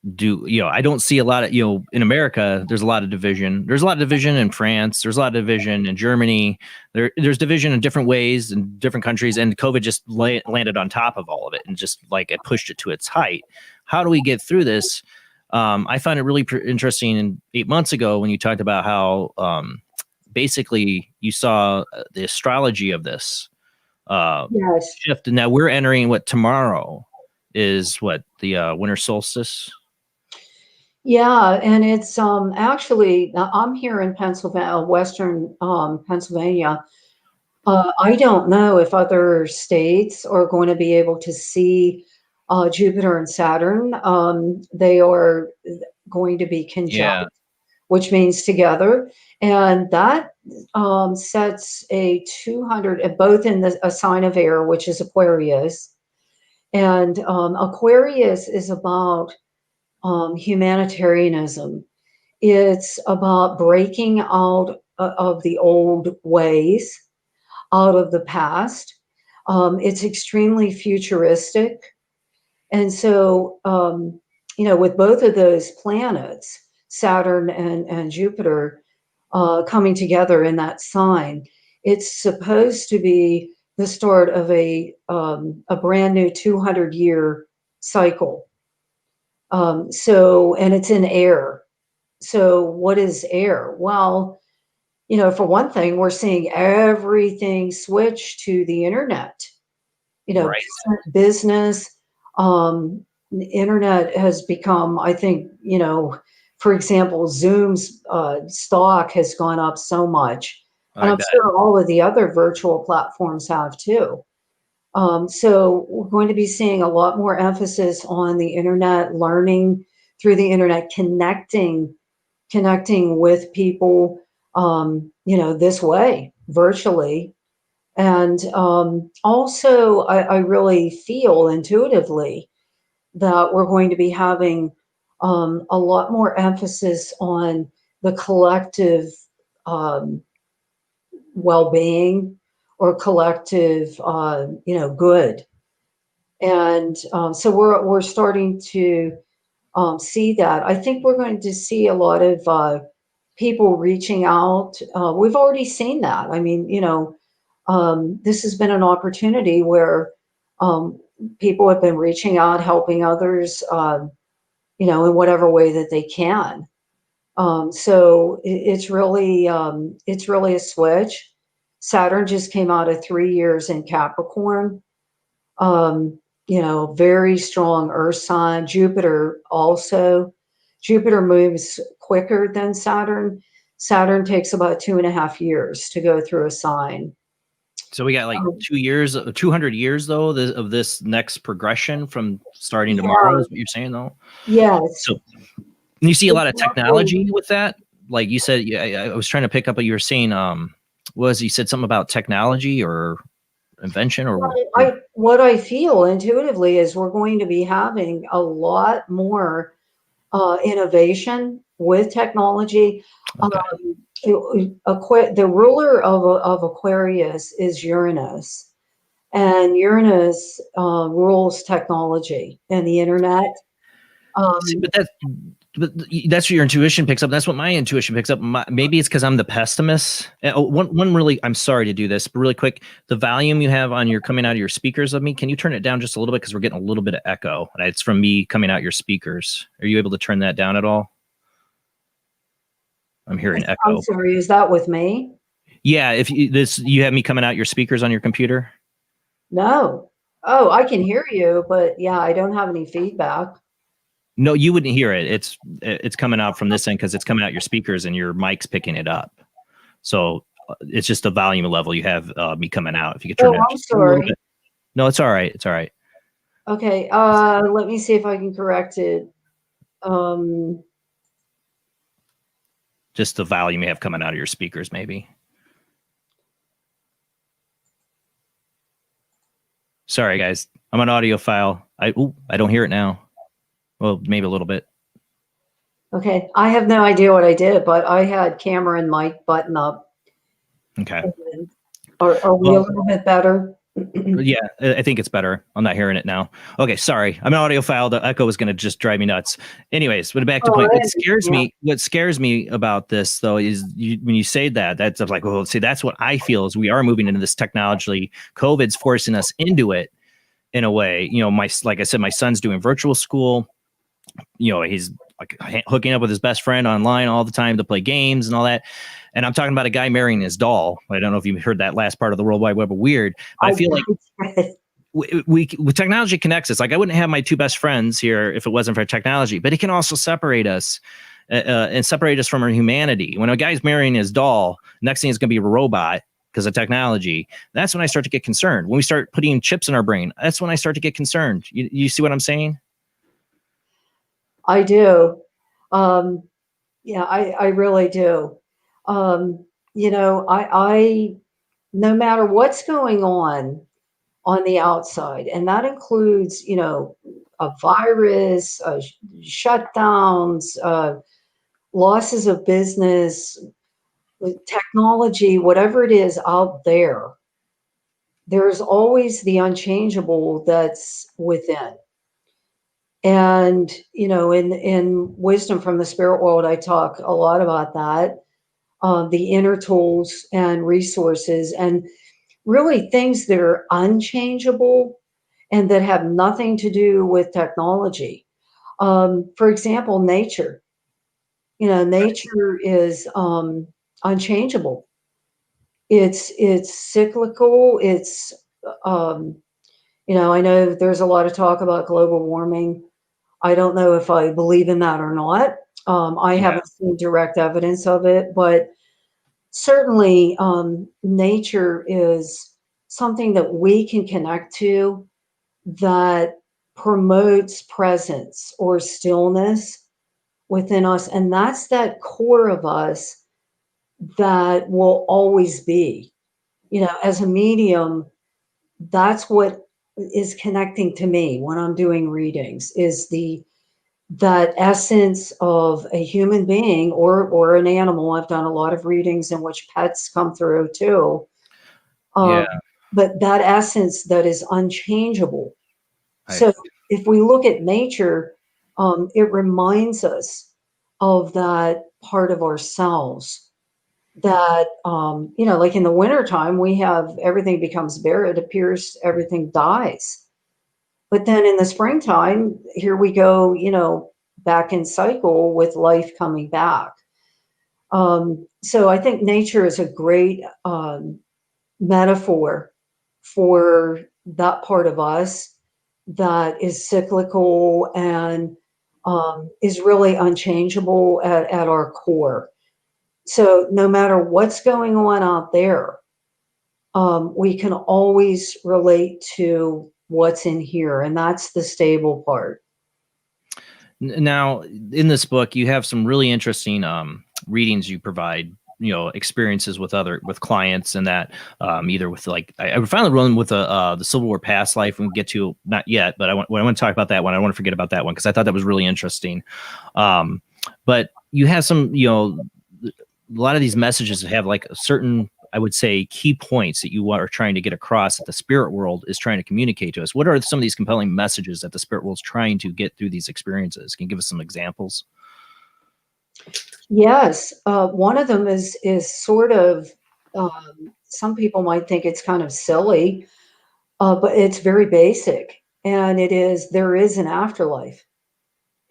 I don't see a lot of, in America, there's a lot of division. There's a lot of division in France. There's a lot of division in Germany. There's division in different ways in different countries. And COVID just landed on top of all of it and just like it pushed it to its height. How do we get through this? I found it really interesting 8 months ago when you talked about how basically you saw the astrology of this shift. And now we're entering what tomorrow is the winter solstice. Yeah, and it's actually I'm here in Pennsylvania, Western Pennsylvania. I don't know if other states are going to be able to see Jupiter and Saturn. They are going to be conjunct, which means together, and that sets a 200, both in a sign of air, which is Aquarius, and Aquarius is about humanitarianism. It's about breaking out of the old ways, out of the past. It's extremely futuristic. And so, with both of those planets, Saturn and Jupiter, coming together in that sign, it's supposed to be the start of a brand new 200-year cycle. And it's in air. So what is air? Well, for one thing, we're seeing everything switch to the internet. Business, the internet has become, I think, for example, Zoom's stock has gone up so much. And I'm sure all of the other virtual platforms have too. So we're going to be seeing a lot more emphasis on the internet, learning through the internet, connecting with people, this way, virtually. And also, I really feel intuitively that we're going to be having a lot more emphasis on the collective well-being or collective, good. And so we're starting to see that. I think we're going to see a lot of people reaching out. We've already seen that. I mean, this has been an opportunity where people have been reaching out, helping others, in whatever way that they can. So it's really a switch. Saturn just came out of 3 years in Capricorn. Very strong earth sign. Jupiter also. Jupiter moves quicker than Saturn. Saturn takes about 2.5 years to go through a sign. So we got like 2 years, 200 years though, of this next progression from starting tomorrow is what you're saying though? Yes. So you see a lot of technology with that? Like you said, I was trying to pick up what you were saying. You said something about technology or invention or what I feel intuitively is we're going to be having a lot more innovation with technology. The ruler of Aquarius is Uranus, and Uranus rules technology and the internet. But that's what your intuition picks up. That's what my intuition picks up. Maybe it's because I'm the pessimist. I'm sorry to do this, but really quick, the volume you have on your coming out of your speakers of me, can you turn it down just a little bit? Because we're getting a little bit of echo. It's from me coming out your speakers. Are you able to turn that down at all? I'm hearing echo. I'm sorry, is that with me? Yeah, if you have me coming out your speakers on your computer? No. Oh, I can hear you, but yeah, I don't have any feedback. No, you wouldn't hear it. It's coming out from this end because it's coming out your speakers and your mic's picking it up. So it's just the volume level you have me coming out. If you could turn it up just a little bit. No, it's all right. It's all right. Okay. Let me see if I can correct it. Just the volume you have coming out of your speakers, maybe. Sorry, guys. I'm an audiophile. I don't hear it now. Well, maybe a little bit. Okay. I have no idea what I did, but I had camera and mic button up. Okay. Are we a little bit better? Yeah, I think it's better. I'm not hearing it now. Okay, sorry. I'm an audiophile. The echo is going to just drive me nuts. Anyways, but back to point. What scares me about this though is when you say that, that's like, well, see, that's what I feel is we are moving into this technology. COVID's forcing us into it in a way. Like I said, my son's doing virtual school. He's like hooking up with his best friend online all the time to play games and all that. And I'm talking about a guy marrying his doll. I don't know if you heard that last part of the World Wide Web of Weird, but I feel like we technology connects us. Like I wouldn't have my two best friends here if it wasn't for technology, but it can also separate us and separate us from our humanity. When a guy's marrying his doll, next thing is going to be a robot because of technology. That's when I start to get concerned. When we start putting chips in our brain, that's when I start to get concerned. You see what I'm saying? I do. Yeah, I really do. I no matter what's going on the outside, and that includes, a virus, shutdowns, losses of business, technology, whatever it is out there, there's always the unchangeable that's within. And, in Wisdom from the Spirit World, I talk a lot about that, the inner tools and resources and really things that are unchangeable and that have nothing to do with technology. For example, nature. Nature is unchangeable. It's cyclical. It's, I know there's a lot of talk about global warming. I don't know if I believe in that or not. I haven't seen direct evidence of it, but certainly nature is something that we can connect to that promotes presence or stillness within us. And that's that core of us that will always be. As a medium, that's what is connecting to me when I'm doing readings, is that essence of a human being or an animal. I've done a lot of readings in which pets come through too. But that essence that is unchangeable. So if we look at nature, it reminds us of that part of ourselves that, like in the wintertime, we have everything becomes bare. It appears everything dies. But then in the springtime, here we go, back in cycle with life coming back. So I think nature is a great metaphor for that part of us that is cyclical and is really unchangeable at our core. So no matter what's going on out there, we can always relate to what's in here, and that's the stable part. Now, in this book, you have some really interesting readings you provide, experiences with clients, and that either with I finally run with the Civil War past life. We can get to not yet, but I want to talk about that one. I don't want to forget about that one because I thought that was really interesting. But you have some, a lot of these messages have like a certain, I would say, key points that you are trying to get across that the spirit world is trying to communicate to us. What are some of these compelling messages that the spirit world is trying to get through these experiences? Can you give us some examples? Yes. One of them is sort of, some people might think it's kind of silly, but it's very basic. And it is, there is an afterlife.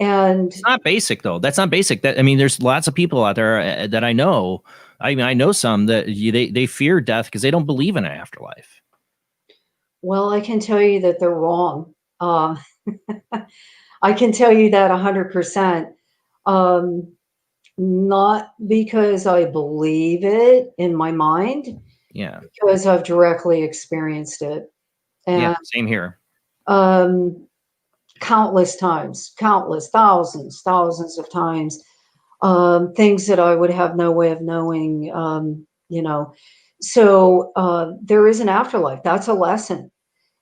And it's not basic though. That's not basic. There's lots of people out there that I know. I know some that they fear death because they don't believe in an afterlife. Well, I can tell you that they're wrong. I can tell you that 100%. Not because I believe it in my mind. Yeah. Because I've directly experienced it. And, yeah, same here. Countless times, thousands of times. Things that I would have no way of knowing, So there is an afterlife. That's a lesson.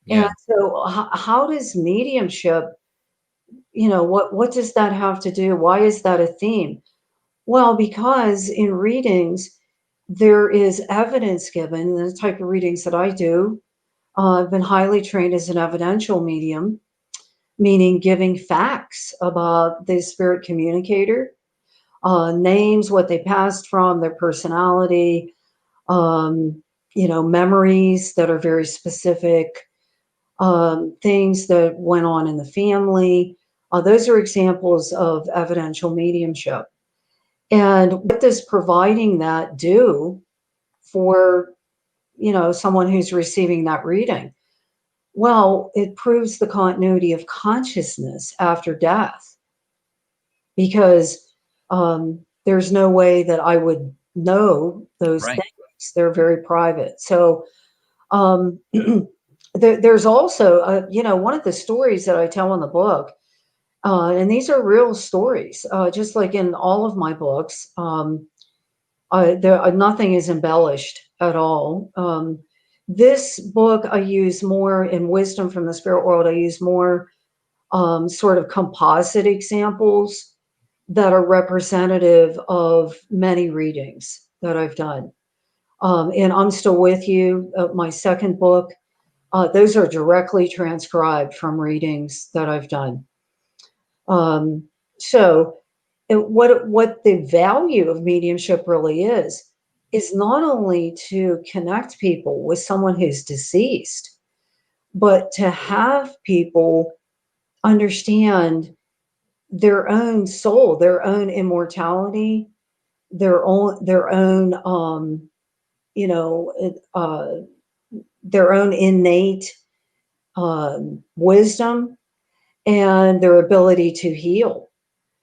Yeah. And so how does mediumship, what does that have to do? Why is that a theme? Well, because in readings, there is evidence given, the type of readings that I do, I've been highly trained as an evidential medium, meaning giving facts about the spirit communicator, names, what they passed from, their personality, memories that are very specific, things that went on in the family. Those are examples of evidential mediumship. And what does providing that do for, someone who's receiving that reading? Well, it proves the continuity of consciousness after death, because there's no way that I would know those Right. things. They're very private. So there's also, one of the stories that I tell in the book, and these are real stories, just like in all of my books. Nothing is embellished at all. This book I use more in Wisdom from the Spirit World. I use more sort of composite examples that are representative of many readings that I've done. And I'm Still With You, my second book, those are directly transcribed from readings that I've done. What the value of mediumship really is not only to connect people with someone who's deceased, but to have people understand their own soul, their own immortality, their own their own innate wisdom and their ability to heal.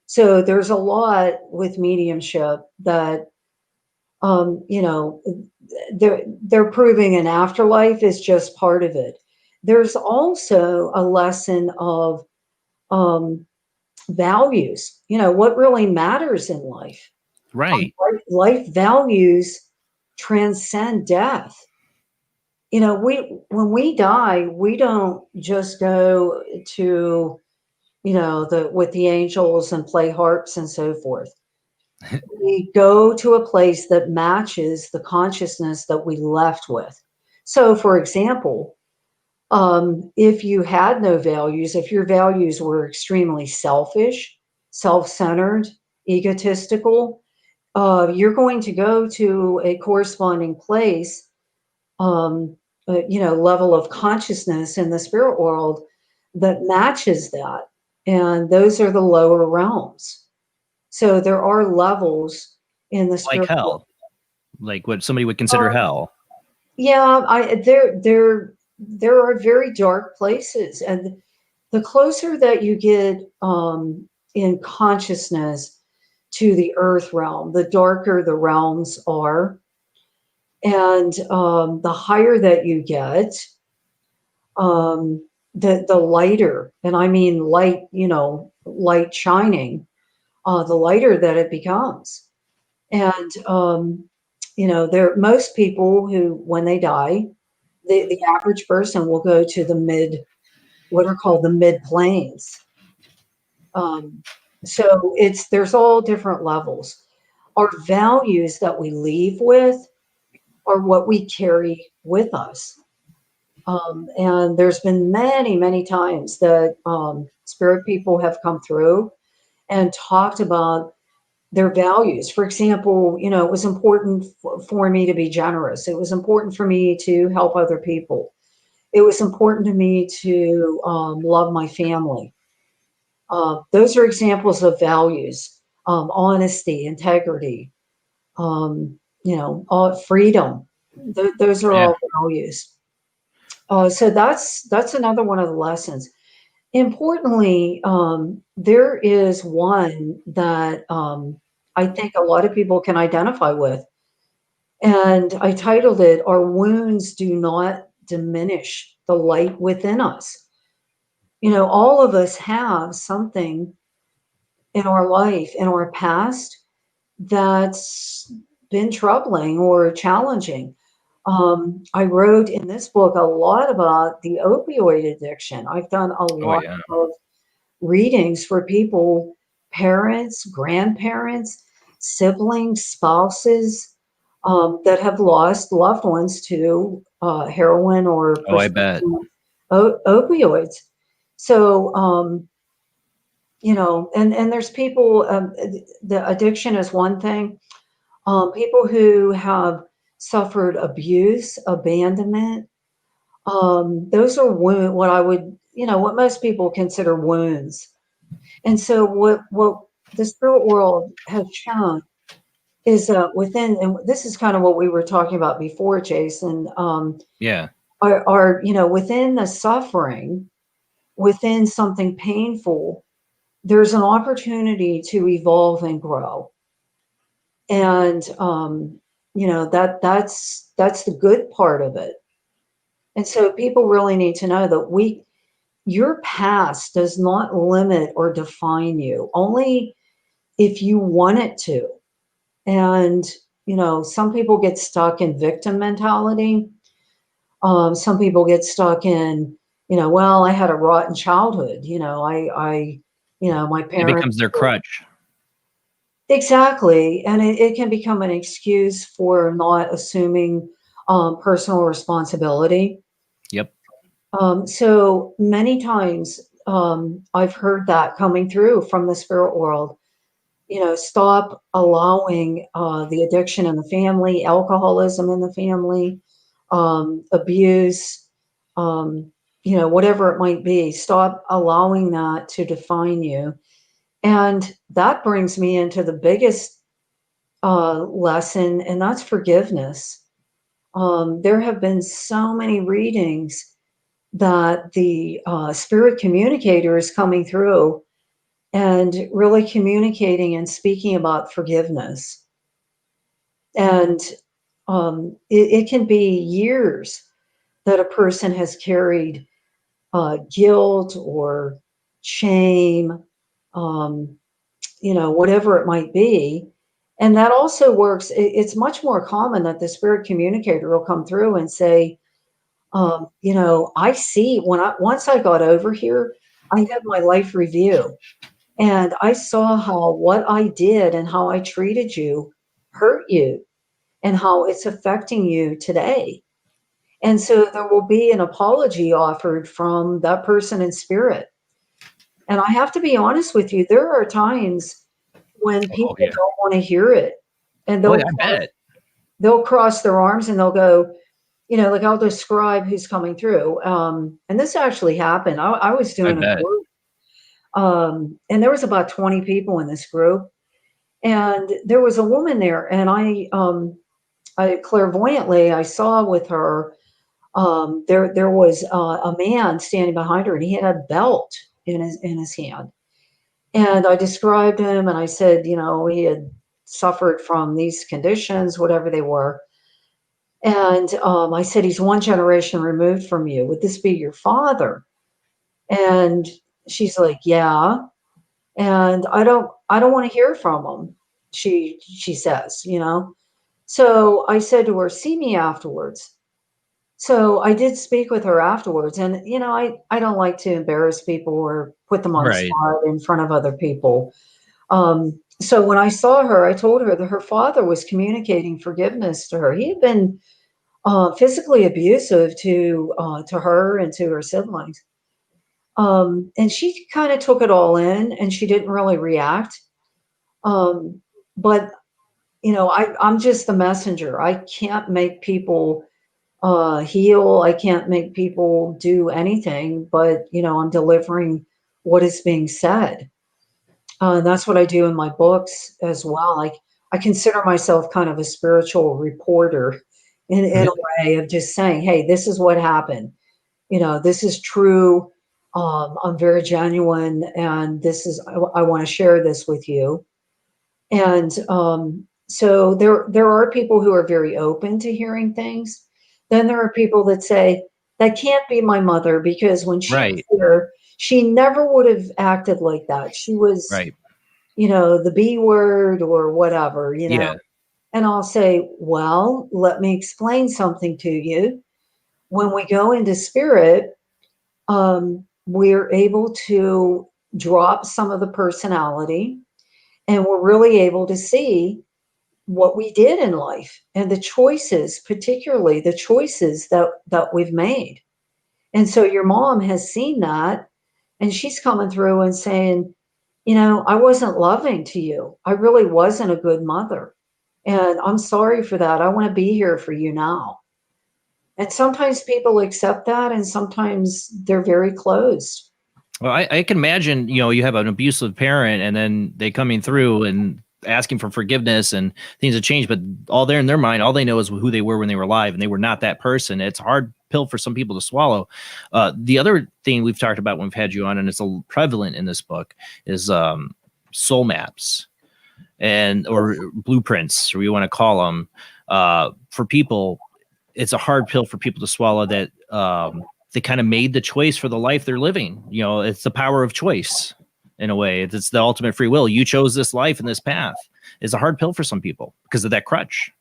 So there's a lot with mediumship that they're proving an afterlife is just part of it. There's also a lesson of values, what really matters in life. Right. Life values transcend death. When we die, we don't just go to, with the angels and play harps and so forth. We go to a place that matches the consciousness that we left with. So, for example, if you had no values, if your values were extremely selfish, self-centered, egotistical, you're going to go to a corresponding place, level of consciousness in the spirit world that matches that. And those are the lower realms. So there are levels in the spirit like hell, world. like what somebody would consider hell. Yeah, there are very dark places, and the closer that you get in consciousness to the earth realm, the darker the realms are. And the higher that you get, the lighter, and I mean light, light shining, the lighter that it becomes. And, most people who, when they die, the average person will go to what are called the mid planes. So there's all different levels. Our values that we leave with are what we carry with us. And there's been many, many times that spirit people have come through and talked about their values. For example, it was important for me to be generous. It was important for me to help other people. It was important to me to love my family. Those are examples of values: honesty, integrity, freedom. Those are all values. So that's another one of the lessons. Importantly, there is one that I think a lot of people can identify with, and I titled it, "Our Wounds Do Not Diminish the Light Within Us." All of us have something in our life, in our past, that's been troubling or challenging. I wrote in this book a lot about the opioid addiction. I've done a lot of readings for people, parents, grandparents, siblings, spouses, that have lost loved ones to heroin or Oh, I bet. opioids. So, and there's people, the addiction is one thing. People who have suffered abuse, abandonment, those are what I would, what most people consider wounds. And so what the spirit world has shown is within, and this is kind of what we were talking about before, Jason, Yeah. are within the suffering, within something painful, there's an opportunity to evolve and grow. And that's the good part of it. And so people really need to know that your past does not limit or define you, only if you want it to. And some people get stuck in victim mentality. Some people get stuck in, well, I had a rotten childhood. My It parents. becomes their crutch. Exactly. And it can become an excuse for not assuming personal responsibility. Yep. So many times I've heard that coming through from the spirit world. Stop allowing the addiction in the family, alcoholism in the family, abuse, whatever it might be. Stop allowing that to define you. And that brings me into the biggest lesson, and that's forgiveness. There have been so many readings that the spirit communicator is coming through and really communicating and speaking about forgiveness. And it can be years that a person has carried guilt or shame, whatever it might be. And that also works. It's much more common that the spirit communicator will come through and say, I see once I got over here, I had my life review and I saw how what I did and how I treated you hurt you and how it's affecting you today. And so there will be an apology offered from that person in spirit. And I have to be honest with you, there are times when people don't want to hear it. And they'll cross their arms and they'll go, like I'll describe who's coming through. And this actually happened. I was doing a group. And there was about 20 people in this group. And there was a woman there. And I clairvoyantly, I saw with her, there was a man standing behind her and he had a belt in his hand. And I described him and I said, he had suffered from these conditions, whatever they were. And I said, he's one generation removed from you. Would this be your father? And she's like, yeah. And I don't want to hear from him. She says, So I said to her, see me afterwards. So I did speak with her afterwards. And, I don't like to embarrass people or put them on the spot in front of other people. So when I saw her, I told her that her father was communicating forgiveness to her. He had been physically abusive to her and to her siblings. And she kind of took it all in and she didn't really react. But, I'm just the messenger. I can't make people heal. I can't make people do anything, but, I'm delivering what is being said. And that's what I do in my books as well. I consider myself kind of a spiritual reporter in a way of just saying, hey, this is what happened. This is true. I'm very genuine, and I want to share this with you. And so there are people who are very open to hearing things. Then there are people that say, that can't be my mother because when she was here, she never would have acted like that. She was, the B word or whatever, And I'll say, well, let me explain something to you. When we go into spirit, we're able to drop some of the personality and we're really able to see what we did in life and the choices, particularly the choices that we've made. And so your mom has seen that, and she's coming through and saying, I wasn't loving to you. I really wasn't a good mother. And I'm sorry for that. I want to be here for you now. And sometimes people accept that, and sometimes they're very closed. Well, I can imagine, you have an abusive parent and then they coming through and asking for forgiveness and things have changed, but all they're in their mind, all they know is who they were when they were alive, and they were not that person. It's a hard pill for some people to swallow. The other thing we've talked about when we've had you on, and it's prevalent in this book, is soul maps or blueprints, or you want to call them. For people, it's a hard pill for people to swallow that they kind of made the choice for the life they're living. It's the power of choice. In a way, it's the ultimate free will. You chose this life and this path. It's a hard pill for some people because of that crutch.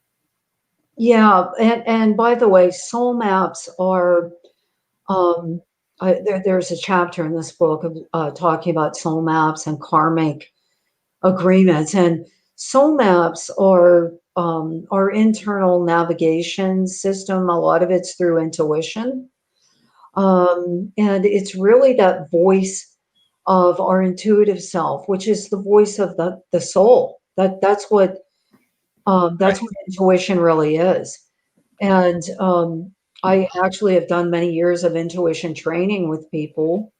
Yeah, and by the way, soul maps are. There's a chapter in this book of talking about soul maps and karmic agreements, and soul maps are our internal navigation system. A lot of it's through intuition, and it's really that voice of our intuitive self, which is the voice of the soul. That's what intuition really is. And I actually have done many years of intuition training with people.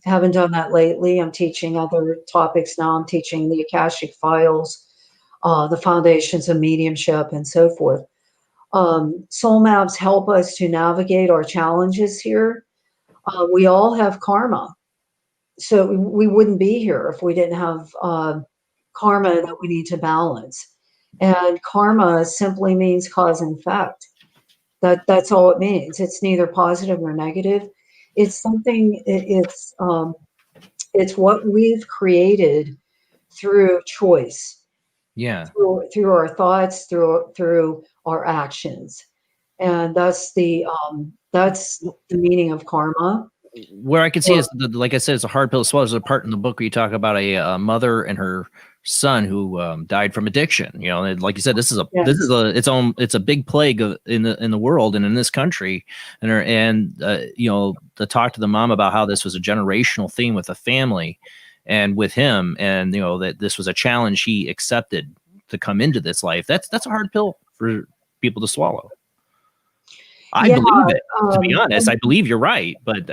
Haven't done that lately. I'm teaching other topics now. I'm teaching the Akashic Files, the foundations of mediumship, and so forth. Soul maps help us to navigate our challenges here. We all have karma. So we wouldn't be here if we didn't have karma that we need to balance. And karma simply means cause and effect. That's all it means. It's neither positive nor negative. It's something. It's what we've created through choice. Yeah. Through our thoughts, through our actions, and that's the meaning of karma. Where I can see is, like I said, it's a hard pill to swallow. There's a part in the book where you talk about a mother and her son who died from addiction. And like you said, it's a big plague in the world and in this country. And to talk to the mom about how this was a generational theme with the family and with him, and that this was a challenge he accepted to come into this life. That's a hard pill for people to swallow. I believe it, to be honest. I believe you're right, but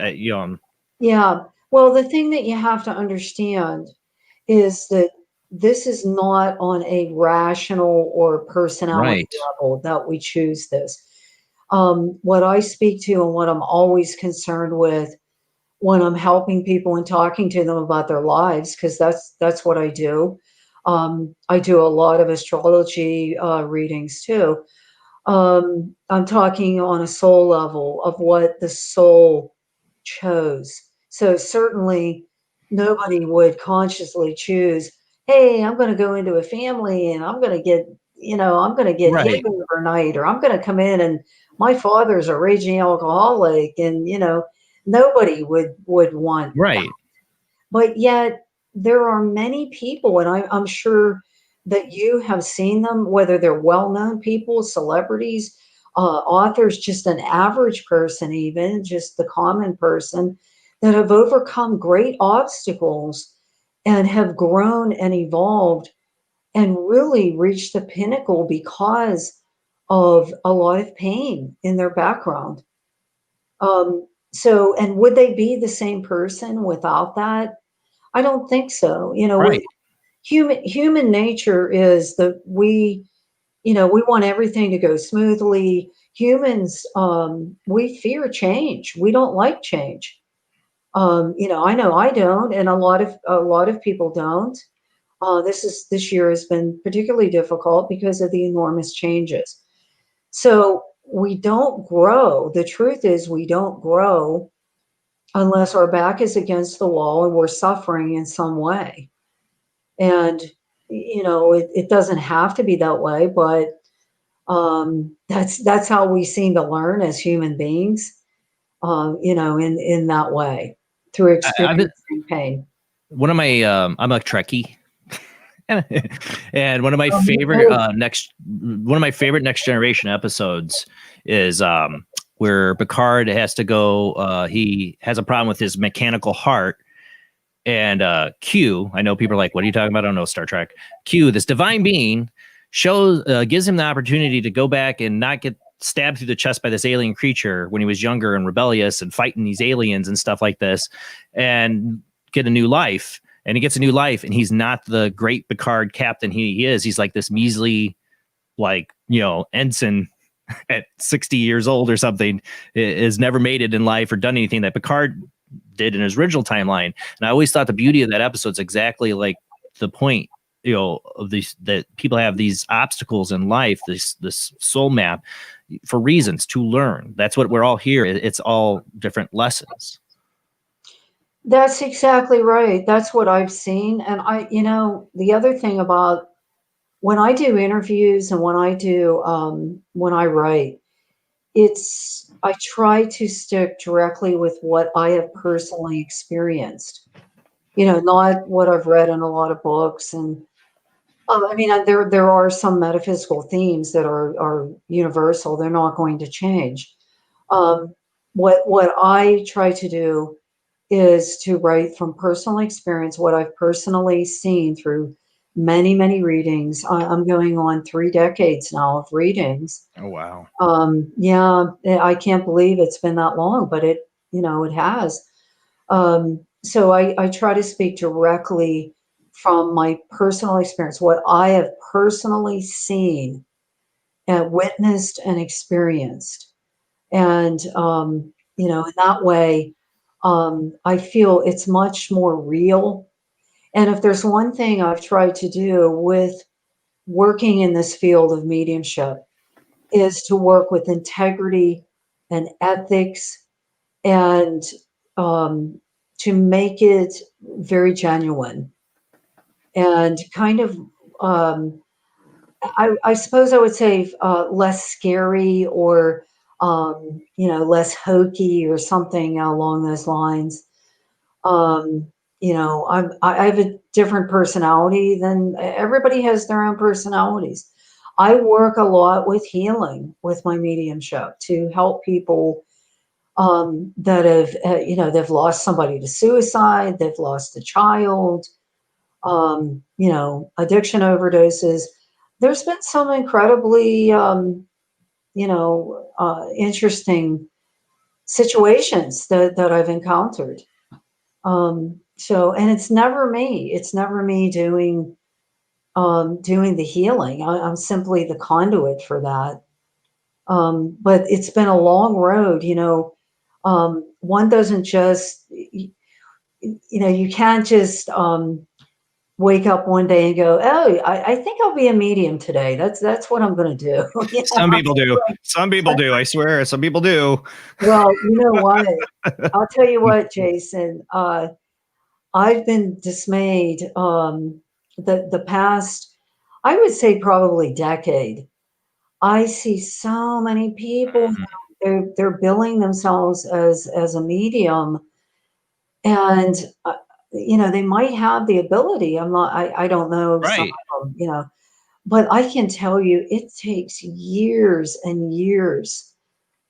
Yeah. Well, the thing that you have to understand is that this is not on a rational or personality level that we choose this. What I speak to and what I'm always concerned with when I'm helping people and talking to them about their lives, because that's what I do. I do a lot of astrology readings too. I'm talking on a soul level of what the soul chose. So certainly nobody would consciously choose, hey, I'm going to go into a family and I'm going to get hit overnight, or I'm going to come in and my father's a raging alcoholic, and nobody would want that. But yet there are many people, and I'm sure that you have seen them, whether they're well-known people, celebrities, authors, just an average person, even just the common person, that have overcome great obstacles and have grown and evolved and really reached the pinnacle because of a lot of pain in their background. And would they be the same person without that? I don't think so. Human nature is that we want everything to go smoothly. Humans, we fear change. We don't like change. I know I don't, and a lot of people don't. This year has been particularly difficult because of the enormous changes. So we don't grow. The truth is, we don't grow unless our back is against the wall and we're suffering in some way. And, it doesn't have to be that way, but that's how we seem to learn as human beings, in that way, through experiencing pain. One of my, I'm a Trekkie. And one of my favorite next generation episodes is where Picard has to go. He has a problem with his mechanical heart, and Q. I know people are like, "What are you talking about?" I don't know Star Trek. Q, this divine being, gives him the opportunity to go back and not get stabbed through the chest by this alien creature when he was younger and rebellious and fighting these aliens and stuff like this, and get a new life. And he gets a new life, and he's not the great Picard captain he is. He's like this measly, ensign at 60 years old or something, has never made it in life or done anything that Picard did in his original timeline. And I always thought the beauty of that episode is exactly like the point, of these, that people have these obstacles in life, this soul map for reasons to learn. That's what we're all here. It's all different lessons. That's exactly right. That's what I've seen. And the other thing about when I do interviews and when I write, I try to stick directly with what I have personally experienced, not what I've read in a lot of books. And there are some metaphysical themes that are universal. They're not going to change. What I try to do is to write from personal experience, what I've personally seen through many, many readings. I'm going on 3 decades now of readings. Oh, wow. Yeah, I can't believe it's been that long, but it has. So I try to speak directly from my personal experience, what I have personally seen and witnessed and experienced. And, in that way, I feel it's much more real. And if there's one thing I've tried to do with working in this field of mediumship is to work with integrity and ethics and to make it very genuine and kind of, I suppose I would say less scary or, less hokey or something along those lines. I have a different personality than everybody has their own personalities. I work a lot with healing with my mediumship to help people that have, they've lost somebody to suicide, they've lost a child, addiction overdoses. There's been some incredibly, interesting situations that I've encountered. And it's never me. It's never me doing the healing. I'm simply the conduit for that. But it's been a long road. One doesn't just, you can't just wake up one day and go, oh, I think I'll be a medium today. That's what I'm going to do. Some people do. Some people do. I swear. Some people do. Well, you know what? I'll tell you what, Jason. I've been dismayed the past, I would say probably decade. I see so many people now, they're billing themselves as a medium, and they might have the ability. I don't know, right. Some of them, but I can tell you it takes years and years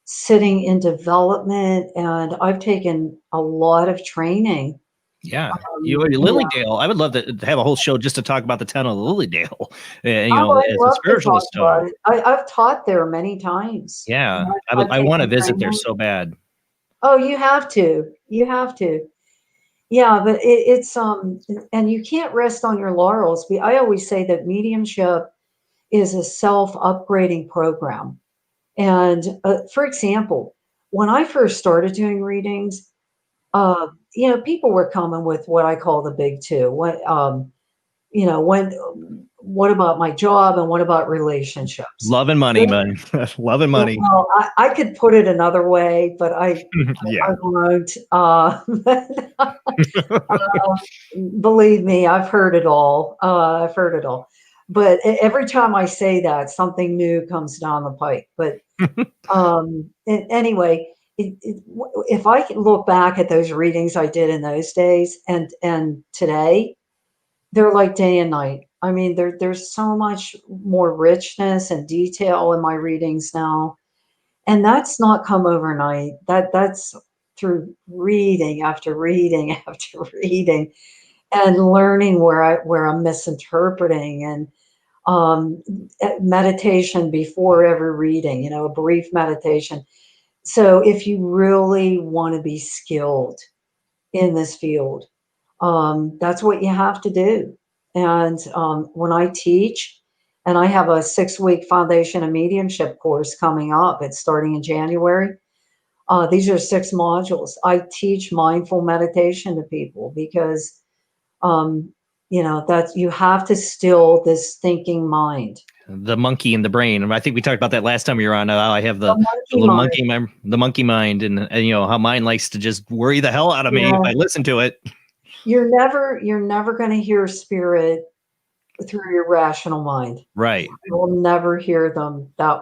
sitting in development, and I've taken a lot of training. Yeah, Lilydale. I would love to have a whole show just to talk about the town of Lilydale. As a spiritualist. I've taught there many times. Yeah, I want to visit there so bad. Oh, you have to. You have to. Yeah, but it's and you can't rest on your laurels. I always say that mediumship is a self-upgrading program. And for example, when I first started doing readings, people were coming with what I call the big two. What about my job and what about relationships? Love and money, man. Love and money. Well, I could put it another way, but I won't. Believe me, I've heard it all. But every time I say that, something new comes down the pike. But anyway, if I can look back at those readings I did in those days and today, they're like day and night. I mean, there's so much more richness and detail in my readings now. And that's not come overnight. That's through reading after reading after reading and learning where I'm misinterpreting, and meditation before every reading, a brief meditation. So if you really want to be skilled in this field, that's what you have to do. And when I teach, and I have a 6-week foundation of mediumship course coming up, it's starting in January. These are 6 modules. I teach mindful meditation to people because, that you have to still this thinking mind. The monkey in the brain. I think we talked about that last time you were on. I have the monkey mind, and how mine likes to just worry the hell out of me if I listen to it. You're never going to hear spirit through your rational mind. Right. You will never hear them that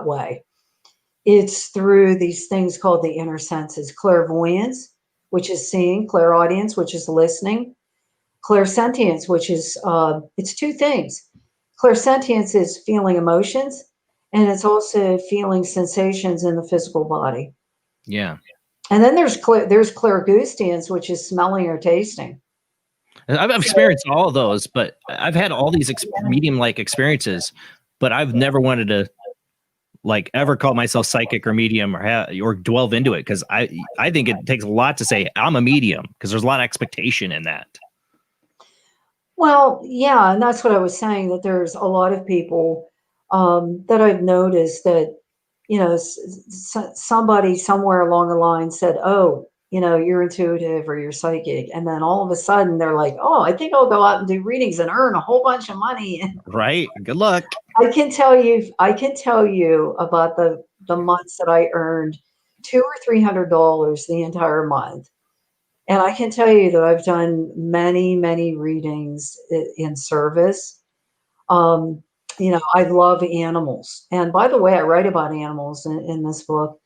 way. It's through these things called the inner senses: clairvoyance, which is seeing; clairaudience, which is listening; clairsentience, which is it's 2 things. Clairsentience is feeling emotions, and it's also feeling sensations in the physical body. Yeah. And then there's clairgustance, which is smelling or tasting. I've experienced all of those, but I've had all these medium-like experiences, but I've never wanted to ever call myself psychic or medium or delve into it, because I think it takes a lot to say I'm a medium, because there's a lot of expectation in that. Well, yeah, and that's what I was saying, that there's a lot of people that I've noticed that, somebody somewhere along the line said, oh, you're intuitive or you're psychic. And then all of a sudden they're like, oh, I think I'll go out and do readings and earn a whole bunch of money. Right. Good luck. I can tell you about the months that I earned $200 or $300 the entire month. And I can tell you that I've done many, many readings in service. I love animals. And by the way, I write about animals in this book.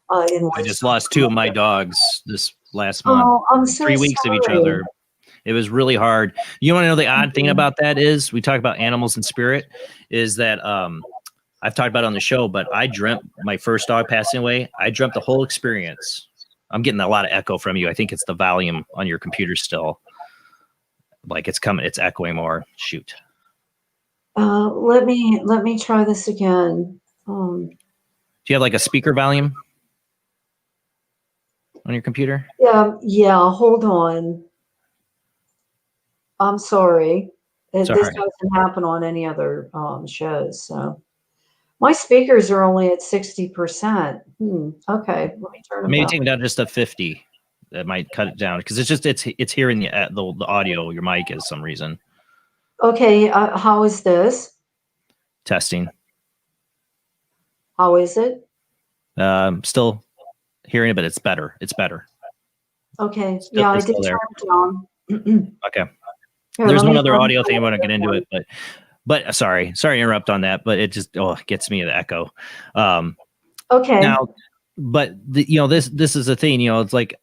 I just lost 2 of my dogs this last month. Oh, I'm so 3 weeks sorry. of each other. It was really hard. You want to know the odd thing about that is, we talk about animals and spirit, is that I've talked about it on the show, but I dreamt my first dog passing away. I dreamt the whole experience. I'm getting a lot of echo from you. I think it's the volume on your computer still. It's echoing more. Shoot. Let me try this again. Do you have a speaker volume on your computer? Yeah, hold on. I'm sorry. This doesn't happen on any other shows. So my speakers are only at 60%. Okay, let me turn them Maybe down. take it down just to 50. That might cut it down, because it's hearing the audio. Your mic is some reason. Okay, how is this? Testing. How is it? Still hearing it, but it's better. It's better. Okay. Still, I it's did still there. turn it down. Okay. Here, There's let one me other turn audio it thing I want to down. get into it, but sorry to interrupt on that, but it just gets me the echo. Okay. Now, but this is a thing. It's like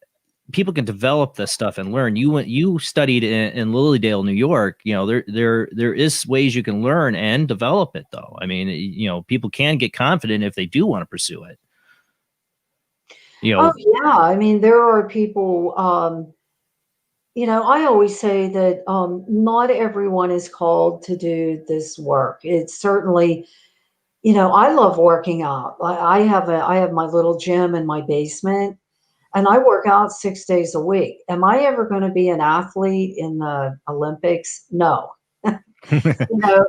people can develop this stuff and learn. You studied in Lilydale, New York. There is ways you can learn and develop it, though. I mean, people can get confident if they do want to pursue it. Oh yeah, I mean, there are people. I always say that not everyone is called to do this work. It's certainly, I love working out. I have my little gym in my basement, and I work out 6 days a week. Am I ever going to be an athlete in the Olympics? No. And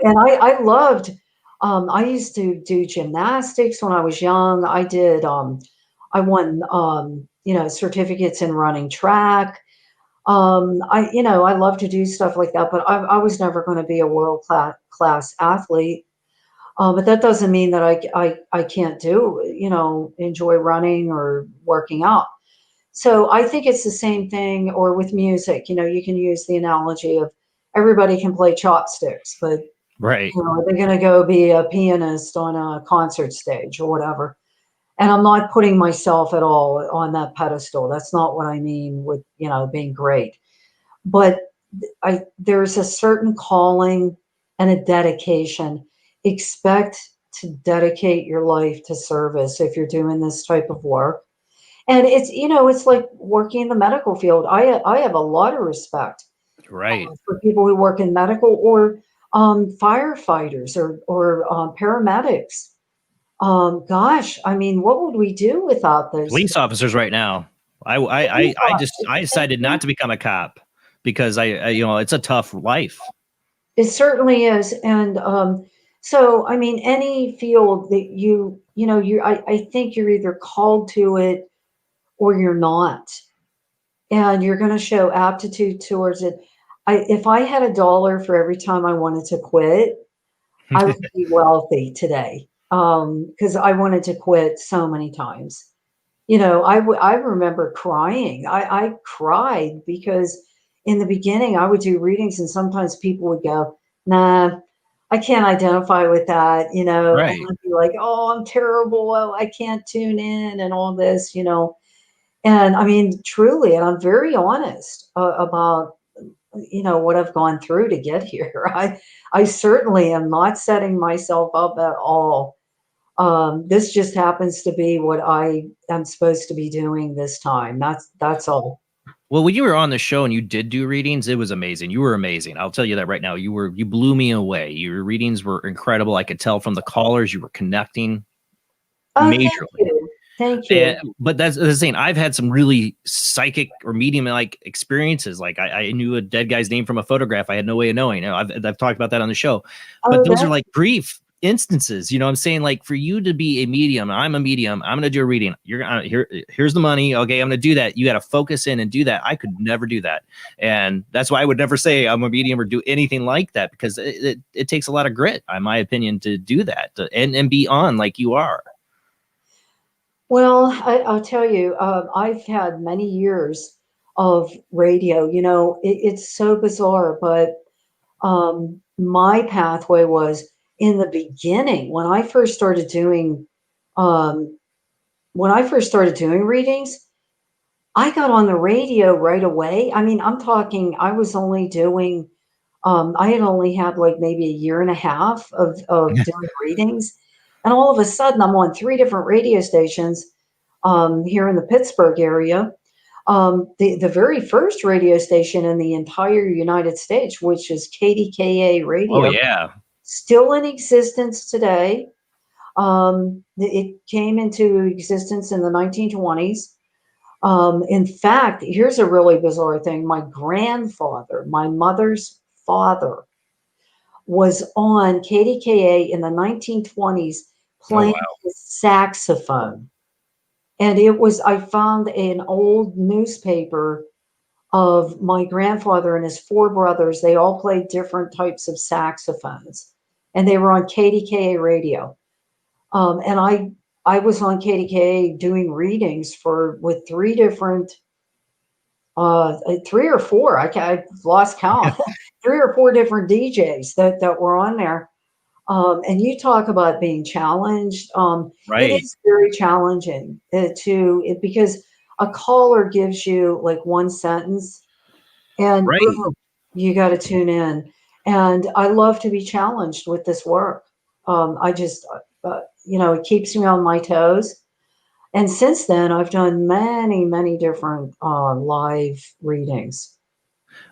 I loved. I used to do gymnastics when I was young. I did. I won, certificates in running track. I love to do stuff like that, but I was never going to be a world class athlete. But that doesn't mean that I can't enjoy running or working out. So I think it's the same thing, or with music, you can use the analogy of everybody can play chopsticks, but right. They're going to go be a pianist on a concert stage or whatever. And I'm not putting myself at all on that pedestal. That's not what I mean with, being great. But there's a certain calling and a dedication. Expect to dedicate your life to service if you're doing this type of work. And it's, it's like working in the medical field. I have a lot of respect Right. for people who work in medical or firefighters or paramedics. Gosh, I mean, what would we do without those Police officers right now. I decided not to become a cop because I it's a tough life. It certainly is. And so, I mean, any field that I think you're either called to it or you're not. And you're going to show aptitude towards it. If I had $1 for every time I wanted to quit, I would be wealthy today. Because I wanted to quit so many times. I remember crying. I cried because in the beginning I would do readings and sometimes people would go, nah, I can't identify with that, Right. and I'd be like, oh, I'm terrible. Oh, I can't tune in and all this, And I mean, truly, and I'm very honest about, what I've gone through to get here. I certainly am not setting myself up at all. This just happens to be what I am supposed to be doing this time. That's all. Well, when you were on the show and you did do readings, it was amazing. You were amazing. I'll tell you that right now. You blew me away. Your readings were incredible. I could tell from the callers you were connecting majorly. Thank you. But that's the thing. I've had some really psychic or medium-like experiences. Like I knew a dead guy's name from a photograph. I had no way of knowing. I've talked about that on the show. But those are like brief instances. I'm saying, like, for you to be a medium, I'm a medium, I'm gonna do a reading, you're gonna here's the money, okay, I'm gonna do that. You got to focus in and do that. I could never do that, and that's why I would never say I'm a medium or do anything like that, because it takes a lot of grit, in my opinion, to do that, and be on like you are. Well, I'll tell you, I've had many years of radio. It's so bizarre, but my pathway was in the beginning when I first started doing readings. I got on the radio right away. I mean, I'm talking, I was only doing, I had only had like maybe a year and a half of doing readings. And all of a sudden I'm on 3 different radio stations here in the Pittsburgh area. The very first radio station in the entire United States, which is KDKA Radio. Oh, yeah. Still in existence today. It came into existence in the 1920s. In fact, here's a really bizarre thing. My grandfather, my mother's father, was on KDKA in the 1920s playing his saxophone. And I found an old newspaper of my grandfather and his 4 brothers. They all played different types of saxophones, and they were on KDKA radio. And I was on KDKA doing readings with 3 different, 3 or 4, I've lost count, 3 or 4 different DJs that were on there. And you talk about being challenged. Right. It is very challenging because a caller gives you like one sentence and boom, you got to tune in. And I love to be challenged with this work. I just, it keeps me on my toes. And since then, I've done many, many different live readings.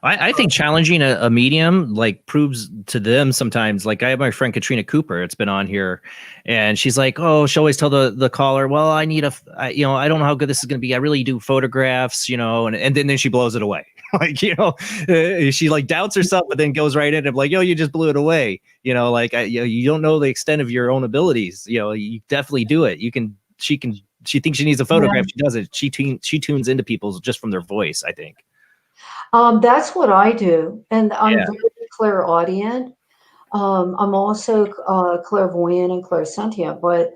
I think challenging a medium like proves to them sometimes. Like I have my friend Katrina Cooper. It's been on here, and she's like, "Oh, she always tell the caller, well, I need I don't know how good this is going to be. I really do photographs, and then she blows it away. Like she like doubts herself, but then goes right in and like, you just blew it away. You don't know the extent of your own abilities. You definitely do it. She thinks she needs a photograph. Yeah. She does it. She tunes into people just from their voice, I think. That's what I do, and I'm very clairaudient. I'm also clairvoyant and clairsentient. But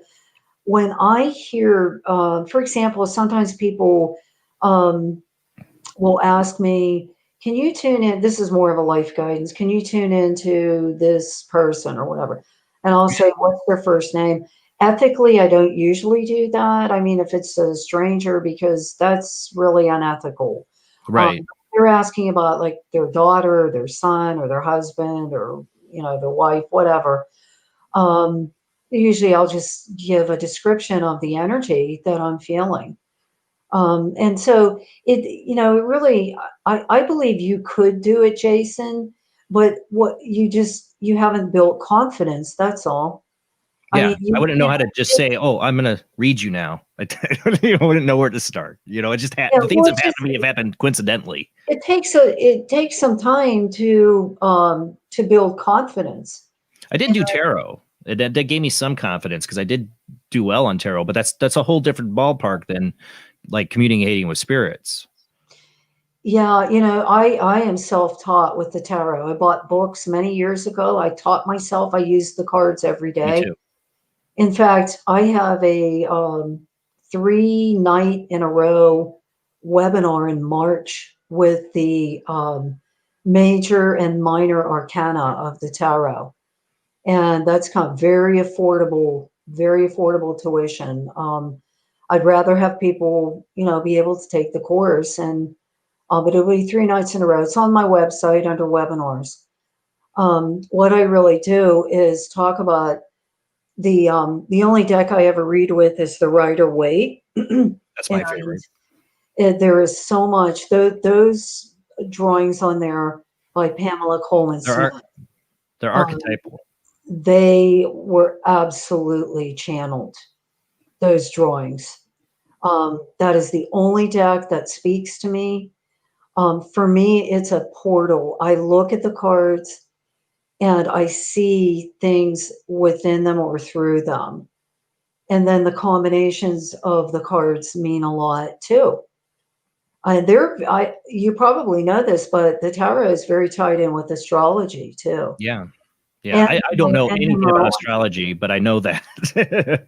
when I hear, for example, sometimes people will ask me, "Can you tune in?" This is more of a life guidance. Can you tune into this person or whatever? And I'll say, "What's their first name?" Ethically, I don't usually do that. I mean, if it's a stranger, because that's really unethical. Right. they're asking about like their daughter, or their son, or their husband, or their wife, whatever. Usually I'll just give a description of the energy that I'm feeling. And so it really, I believe you could do it, Jason, but you haven't built confidence. That's all. Yeah, I mean, I wouldn't know how to just say, "Oh, I'm going to read you now." I wouldn't know where to start. It just the things that happened to me have happened coincidentally. It takes some time to build confidence. I didn't do tarot. That gave me some confidence because I did do well on tarot, but that's a whole different ballpark than like communicating with spirits. Yeah, I am self-taught with the tarot. I bought books many years ago. I taught myself. I use the cards every day. Me too. In fact, I have a 3-night in a row webinar in March with the major and minor arcana of the tarot. And that's kind of very affordable tuition. I'd rather have people, be able to take the course, and but it'll be 3 nights in a row. It's on my website under webinars. What I really do is talk about the only deck I ever read with is the Rider-Waite. That's my favorite. There is so much. Those drawings on there by Pamela Coleman Smith. They're archetypal. They were absolutely channeled, those drawings. That is the only deck that speaks to me. For me, it's a portal. I look at the cards and I see things within them or through them. And then the combinations of the cards mean a lot too. You probably know this, but the tarot is very tied in with astrology too. Yeah. I don't know anything about astrology, but I know that.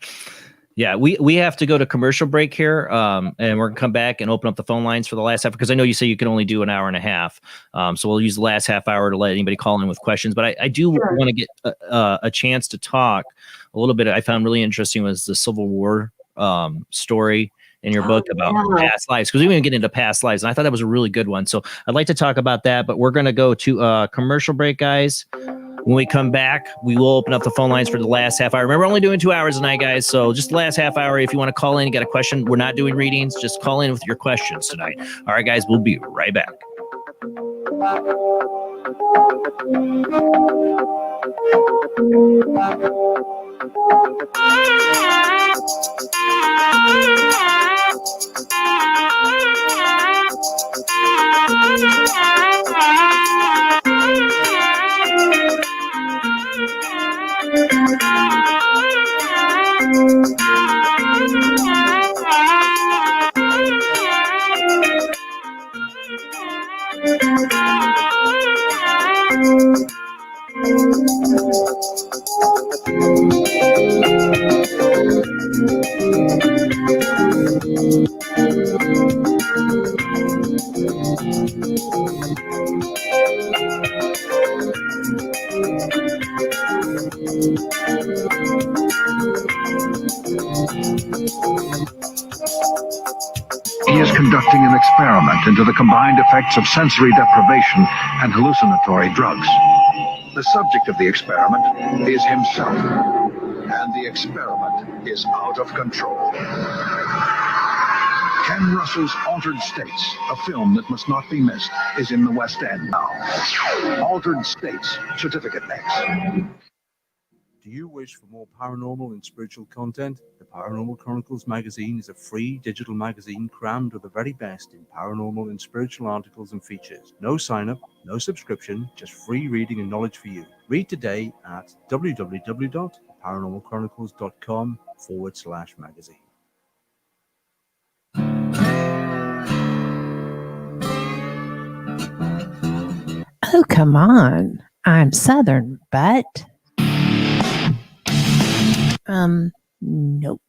Yeah, we have to go to commercial break here, and we're gonna come back and open up the phone lines for the last half, because I know you say you can only do an hour and a half. So we'll use the last half hour to let anybody call in with questions. But I do want to get a chance to talk a little bit. I found really interesting was the Civil War story in your book about past lives, because we even get into past lives, and I thought that was a really good one. So I'd like to talk about that, but we're gonna go to commercial break, guys. When we come back, we will open up the phone lines for the last half hour. Remember, we're only doing 2 hours tonight, guys. So just the last half hour, if you want to call in and get a question, we're not doing readings. Just call in with your questions tonight. All right, guys, we'll be right back. He is conducting an experiment into the combined effects of sensory deprivation and hallucinatory drugs. The subject of the experiment is himself, and the experiment is out of control. Ken Russell's Altered States, a film that must not be missed, is in the West End now. Altered States, Certificate X. Do you wish for more paranormal and spiritual content? The Paranormal Chronicles magazine is a free digital magazine crammed with the very best in paranormal and spiritual articles and features. No sign-up, no subscription, just free reading and knowledge for you. Read today at www.paranormalchronicles.com/magazine. Oh, come on. I'm Southern, but... Nope.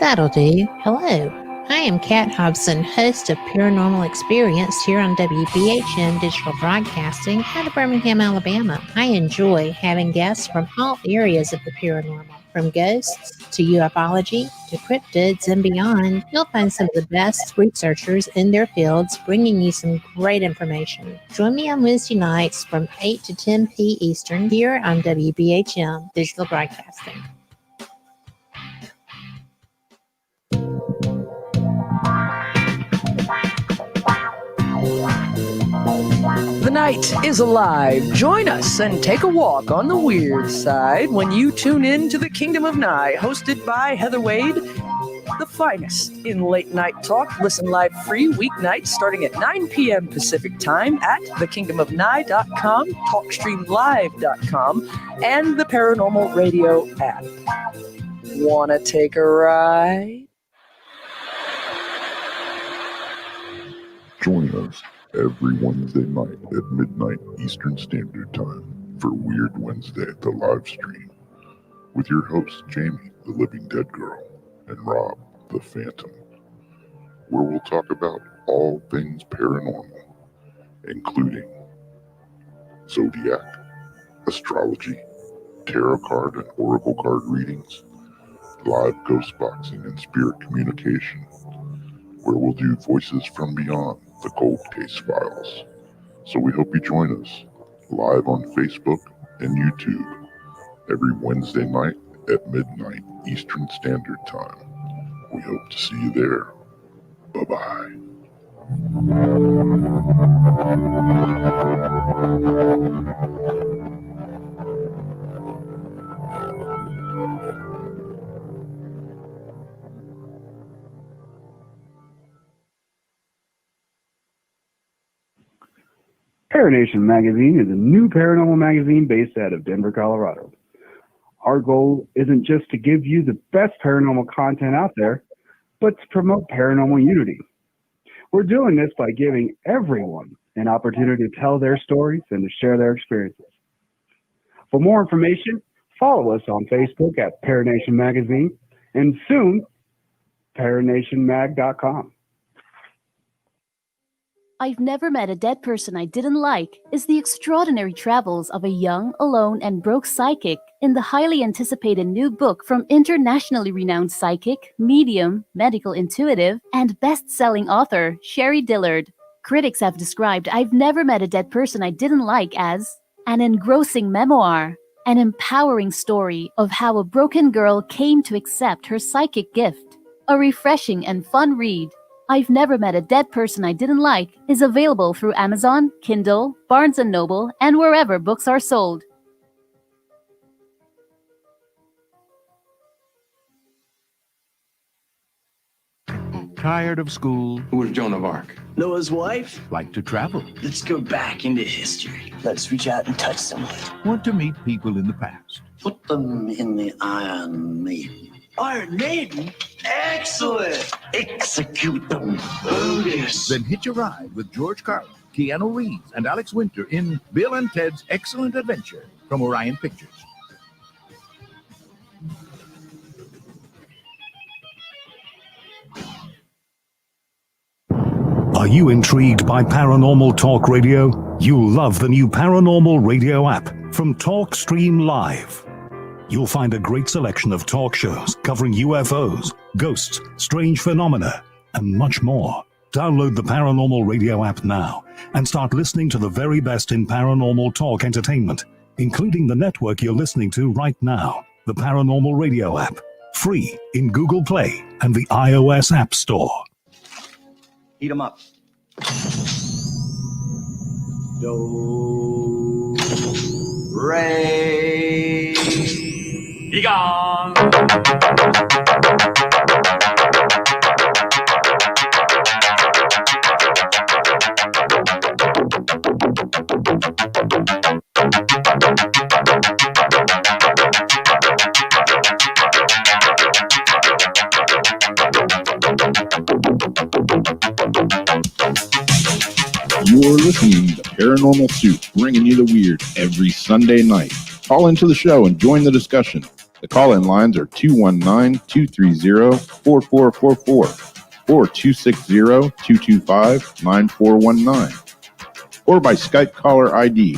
That'll do. Hello, I am Kat Hobson, host of Paranormal Experience here on WBHM Digital Broadcasting out of Birmingham, Alabama. I enjoy having guests from all areas of the paranormal, from ghosts to ufology to cryptids and beyond. You'll find some of the best researchers in their fields bringing you some great information. Join me on Wednesday nights from 8 to 10 p. Eastern here on WBHM Digital Broadcasting. The night is alive. Join us and take a walk on the weird side when you tune in to the Kingdom of Nye, hosted by Heather Wade, the finest in late night talk. Listen live free weeknights starting at 9 p.m. Pacific time at thekingdomofnye.com, talkstreamlive.com, and the Paranormal Radio app. Wanna take a ride? Join us every Wednesday night at midnight Eastern Standard Time for Weird Wednesday, the live stream, with your hosts Jamie, the Living Dead Girl, and Rob, the Phantom, where we'll talk about all things paranormal, including zodiac, astrology, tarot card and oracle card readings, live ghost boxing and spirit communication, where we'll do voices from beyond the cold case files. So we hope you join us live on Facebook and YouTube every Wednesday night at midnight Eastern Standard Time. We hope to see you there. Bye-bye. Paranation Magazine is a new paranormal magazine based out of Denver, Colorado. Our goal isn't just to give you the best paranormal content out there, but to promote paranormal unity. We're doing this by giving everyone an opportunity to tell their stories and to share their experiences. For more information, follow us on Facebook at Paranation Magazine and soon, paranationmag.com. I've Never Met a Dead Person I Didn't Like is the extraordinary travels of a young, alone, and broke psychic in the highly anticipated new book from internationally renowned psychic, medium, medical intuitive, and best-selling author Sherry Dillard. Critics have described I've Never Met a Dead Person I Didn't Like as an engrossing memoir, an empowering story of how a broken girl came to accept her psychic gift, a refreshing and fun read. I've Never Met a Dead Person I Didn't Like is available through Amazon, Kindle, Barnes & Noble, and wherever books are sold. Tired of school? Who was Joan of Arc? Noah's wife? Like to travel? Let's go back into history. Let's reach out and touch someone. Want to meet people in the past? Put them in the Iron Maiden. Iron Maiden? Excellent! Execute them. Otis. Then hitch a ride with George Carlin, Keanu Reeves, and Alex Winter in Bill and Ted's Excellent Adventure from Orion Pictures. Are you intrigued by Paranormal Talk Radio? You'll love the new Paranormal Radio app from Talkstream Live. You'll find a great selection of talk shows covering UFOs, ghosts, strange phenomena, and much more. Download the Paranormal Radio app now and start listening to the very best in paranormal talk entertainment, including the network you're listening to right now, the Paranormal Radio app, free in Google Play and the iOS App Store. Heat them up. Do, re, be gone. You're listening to Paranormal Soup, bringing you the weird every Sunday night. Call into the show and join the discussion. The call-in lines are 219-230-4444. or 260-225-9419. Or by Skype caller ID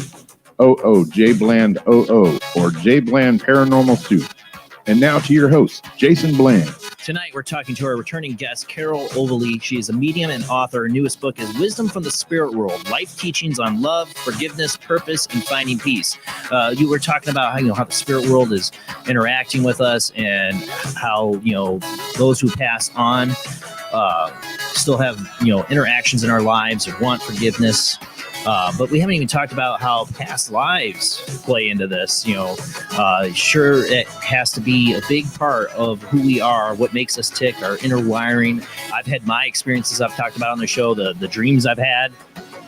00JBland00 or JBland Paranormal Soup. And now to your host, Jason Bland. Tonight, we're talking to our returning guest, Carole Obley. She is a medium and author. Her newest book is Wisdom from the Spirit World, Life Teachings on Love, Forgiveness, Purpose, and Finding Peace. You were talking about how the spirit world is interacting with us and how, those who pass on still have, interactions in our lives and want forgiveness. But we haven't even talked about how past lives play into this. Sure, it has to be a big part of who we are, what makes us tick, our inner wiring. I've had my experiences I've talked about on the show, the dreams I've had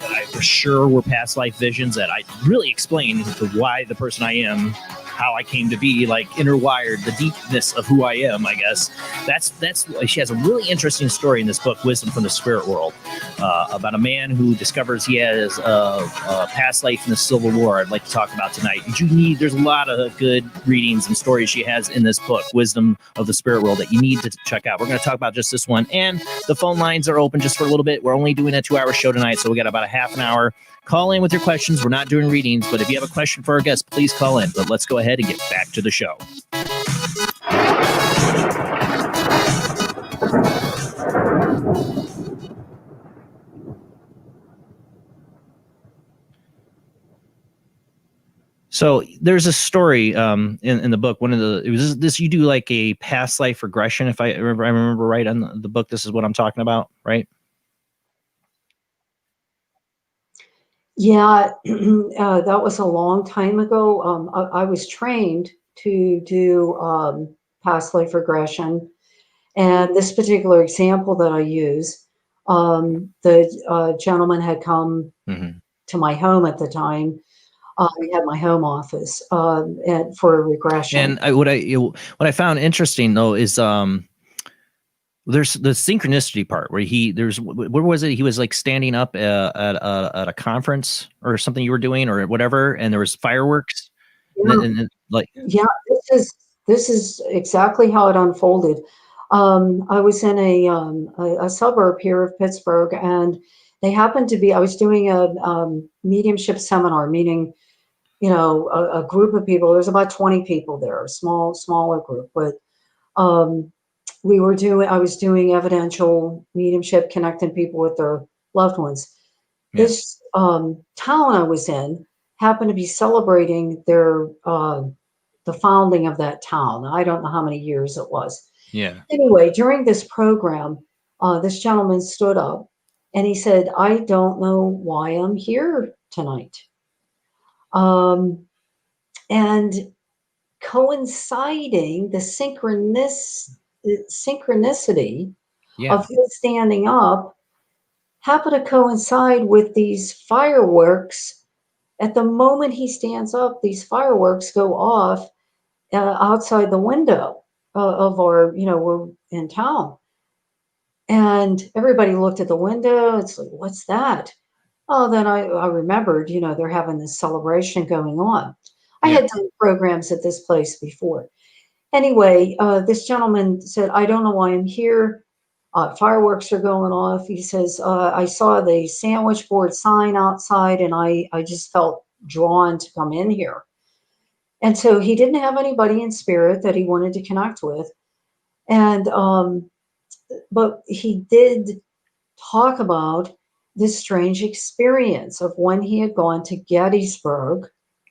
that I for sure were past life visions that I really explain why the person I am, how I came to be, like inner wired, the deepness of who I am, I guess. That's she has a really interesting story in this book, Wisdom from the Spirit World, about a man who discovers he has a past life in the Civil War. I'd like to talk about tonight. There's a lot of good readings and stories she has in this book, Wisdom of the Spirit World, that you need to check out. We're going to talk about just this one, and the phone lines are open just for a little bit. We're only doing a 2-hour show tonight, so we got about a half an hour. Call in with your questions. We're not doing readings, but if you have a question for our guest, please call in. But let's go ahead and get back to the show. So there's a story in the book. It was this. You do like a past life regression, if I remember right on the book. This is what I'm talking about, right? Yeah, that was a long time ago. I was trained to do past life regression. And this particular example that I use, the gentleman had come to my home at the time. We had my home office and for a regression. And what I found interesting though is there's the synchronicity part where where was it? He was like standing up at a conference or something you were doing or whatever, and there was fireworks. Yeah, this is exactly how it unfolded. I was in a suburb here of Pittsburgh, and they happened to be. I was doing a mediumship seminar, meaning, a group of people. There's about 20 people there, a smaller group, but. I was doing evidential mediumship, connecting people with their loved ones. Yeah. This town I was in happened to be celebrating the founding of that town. I don't know how many years it was. Yeah. Anyway, during this program, this gentleman stood up and he said, "I don't know why I'm here tonight." And coinciding the synchronicity of him standing up happened to coincide with these fireworks. At the moment he stands up, these fireworks go off outside the window of our, we're in town. And everybody looked at the window. It's like, what's that? Oh, then I remembered, they're having this celebration going on. I had done programs at this place before. Anyway, this gentleman said, "I don't know why I'm here. Fireworks are going off." He says, "I saw the sandwich board sign outside and I just felt drawn to come in here." And so he didn't have anybody in spirit that he wanted to connect with. And, but he did talk about this strange experience of when he had gone to Gettysburg.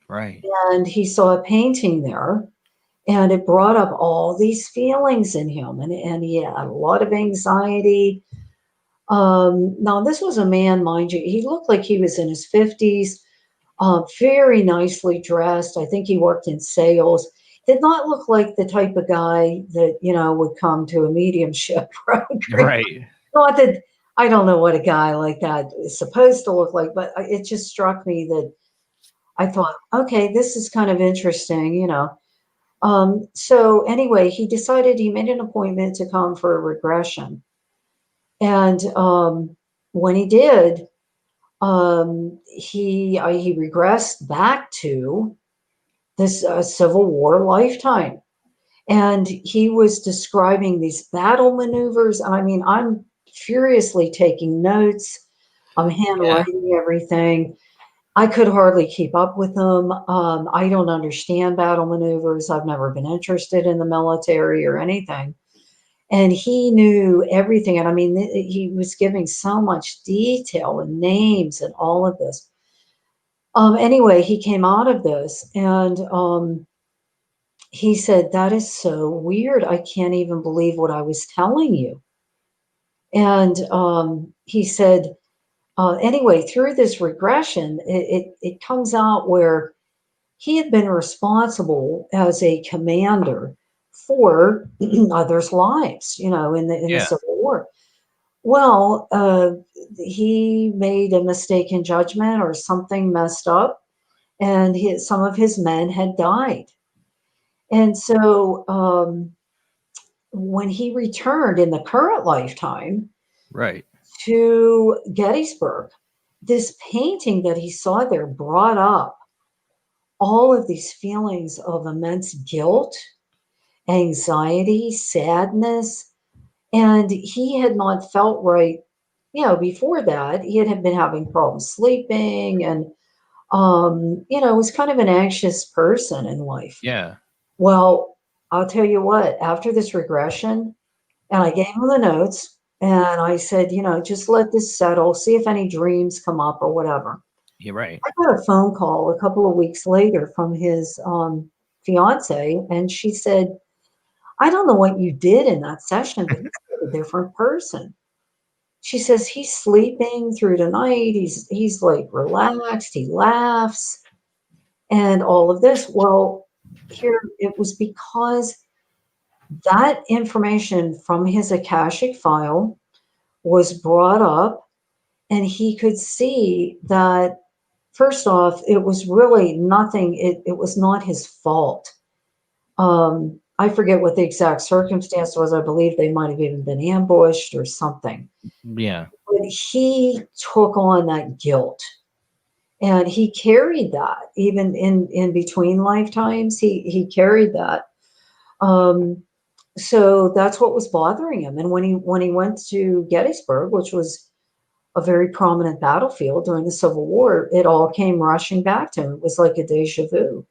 Right. And he saw a painting there. And it brought up all these feelings in him. And he had a lot of anxiety. Now, this was a man, mind you, he looked like he was in his 50s, very nicely dressed. I think he worked in sales. Did not look like the type of guy that, would come to a mediumship program. Right. Not that, I don't know what a guy like that is supposed to look like, but it just struck me that I thought, okay, this is kind of interesting, So anyway, he made an appointment to come for a regression. And when he did, he regressed back to this Civil War lifetime. And he was describing these battle maneuvers. I mean, I'm furiously taking notes. I'm handwriting everything. I could hardly keep up with them. I don't understand battle maneuvers. I've never been interested in the military or anything. And he knew everything. And I mean, he was giving so much detail and names and all of this. Anyway, he came out of this and he said, "That is so weird. I can't even believe what I was telling you." And he said, anyway, through this regression, it comes out where he had been responsible as a commander for others' lives, in the Civil War. Well, he made a mistaken judgment or something messed up, and some of his men had died. And so when he returned in the current lifetime, right, to Gettysburg, this painting that he saw there brought up all of these feelings of immense guilt, anxiety, sadness, and he had not felt right. Before that, he had been having problems sleeping and, was kind of an anxious person in life. Yeah. Well, I'll tell you what, after this regression, and I gave him the notes, and I said, just let this settle, see if any dreams come up or whatever. You're right. I got a phone call a couple of weeks later from his fiance, and she said, "I don't know what you did in that session, but he's like a different person." She says, "He's sleeping through the night. He's like relaxed. He laughs and all of this." Well, here it was because that information from his Akashic file was brought up, and he could see that, first off, it was really nothing. It was not his fault. I forget what the exact circumstance was. I believe they might have even been ambushed or something. Yeah. But he took on that guilt, and he carried that even in between lifetimes. He carried that. So that's what was bothering him. And when he went to Gettysburg, which was a very prominent battlefield during the Civil War, it all came rushing back to him. It was like a deja vu.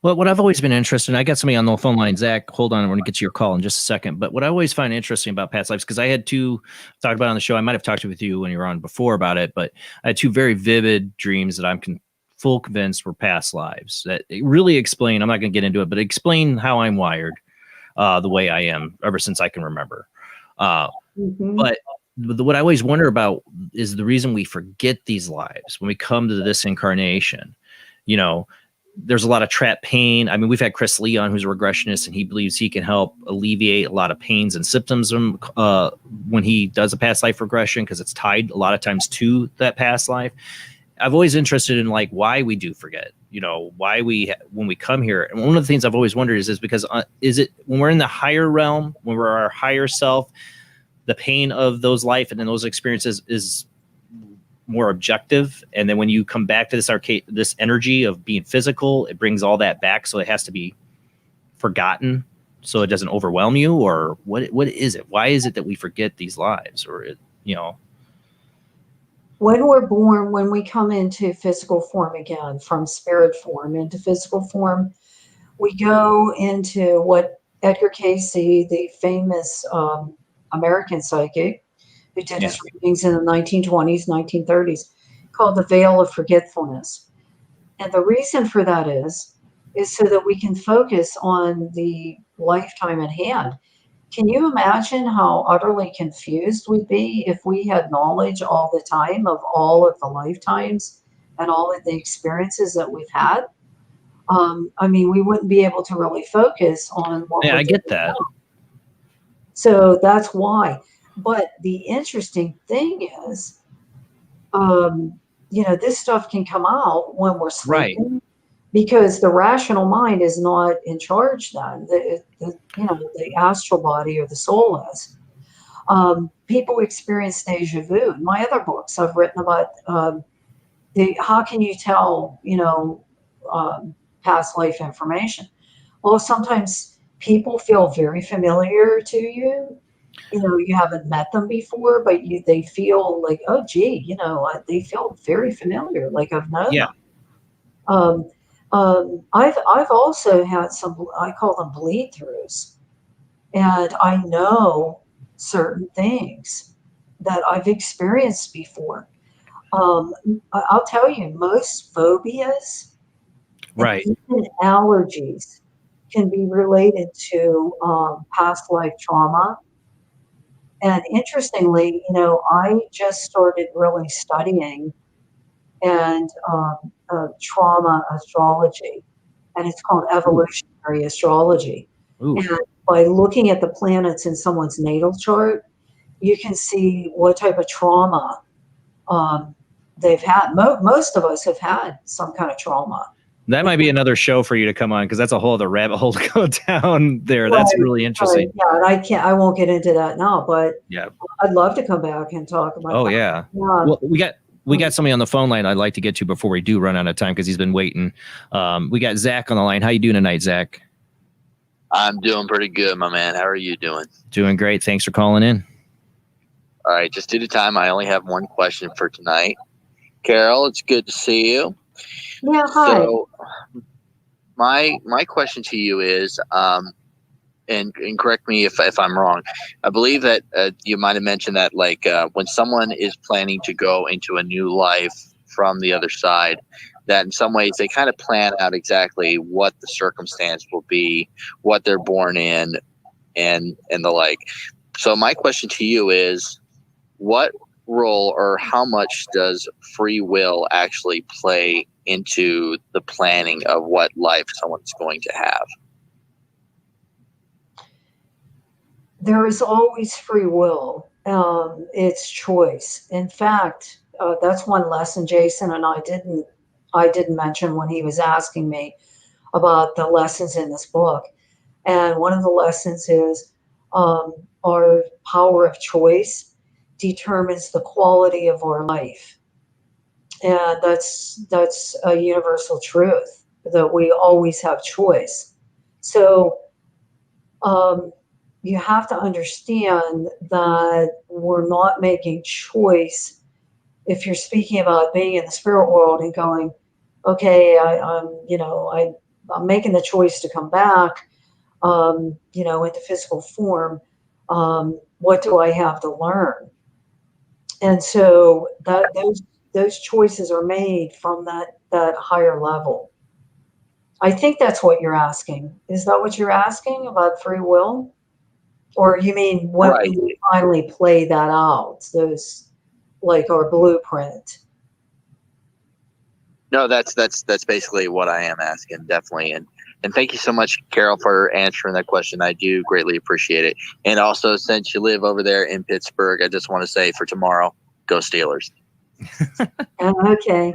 Well, what I've always been interested in, I got somebody on the phone line, Zach, hold on, I want to get to your call in just a second. But what I always find interesting about past lives, because I had two talked about on the show, I might have talked with you when you were on before about it, but I had two very vivid dreams that I'm full convinced were past lives that really explain, I'm not going to get into it, but explain how I'm wired the way I am ever since I can remember. But what I always wonder about is the reason we forget these lives when we come to this incarnation. There's a lot of trapped pain. I mean, we've had Chris Lee on, who's a regressionist, and he believes he can help alleviate a lot of pains and symptoms when he does a past life regression, because it's tied a lot of times to that past life. I've always interested in why we do forget, why when we come here. And one of the things I've always wondered is because is it when we're in the higher realm, when we're our higher self, the pain of those life and then those experiences is more objective, and then when you come back to this energy of being physical, it brings all that back, so it has to be forgotten so it doesn't overwhelm you? Or what is it? Why is it that we forget these lives? Or when we're born, when we come into physical form again, from spirit form into physical form, we go into what Edgar Cayce, the famous American psychic, who did his readings in the 1920s, 1930s, called the veil of forgetfulness. And the reason for that is so that we can focus on the lifetime at hand. Can you imagine how utterly confused we'd be if we had knowledge all the time of all of the lifetimes and all of the experiences that we've had? I mean, we wouldn't be able to really focus on what I get that. Now. So that's why. But the interesting thing is, this stuff can come out when we're sleeping, right? Because the rational mind is not in charge then. The astral body or the soul is. People experience deja vu. In my other books, I've written about how can you tell, past life information. Well, sometimes people feel very familiar to you. you haven't met them before, but they feel like, oh, gee, they feel very familiar, like I've known them. I've also had some, I call them bleed throughs, and I know certain things that I've experienced before. I'll tell you, most phobias, right, and even allergies, can be related to past life trauma. And interestingly, I just started really studying and trauma astrology, and it's called evolutionary astrology. Ooh. And by looking at the planets in someone's natal chart, you can see what type of trauma they've had. Most of us have had some kind of trauma. That might be another show for you to come on, because that's a whole other rabbit hole to go down there. That's really interesting. Right. Yeah, and I won't get into that now, but yeah, I'd love to come back and talk about. Oh yeah. Well, we got somebody on the phone line I'd like to get to before we do run out of time, because he's been waiting. We got Zach on the line. How you doing tonight, Zach? I'm doing pretty good, my man. How are you doing? Doing great. Thanks for calling in. All right, just due to time, I only have one question for tonight. Carole, it's good to see you. Yeah, hi. So my question to you is, and correct me if I'm wrong, I believe that you might have mentioned that when someone is planning to go into a new life from the other side, that in some ways they kind of plan out exactly what the circumstance will be, what they're born in, and the like. So my question to you is, what role or how much does free will actually play into the planning of what life someone's going to have? There is always free will. It's choice. In fact, that's one lesson Jason and I didn't mention when he was asking me about the lessons in this book. And one of the lessons is our power of choice determines the quality of our life. And that's a universal truth, that we always have choice. So you have to understand that we're not making choice. If you're speaking about being in the spirit world and going, okay, I'm making the choice to come back, into physical form. What do I have to learn? And so those choices are made from that higher level. I think that's what you're asking. Is that what you're asking about free will? Or you mean when we finally play that out, those, like our blueprint? No, that's basically what I am asking, definitely. And thank you so much, Carole, for answering that question. I do greatly appreciate it. And also, since you live over there in Pittsburgh, I just want to say for tomorrow, go Steelers. Okay.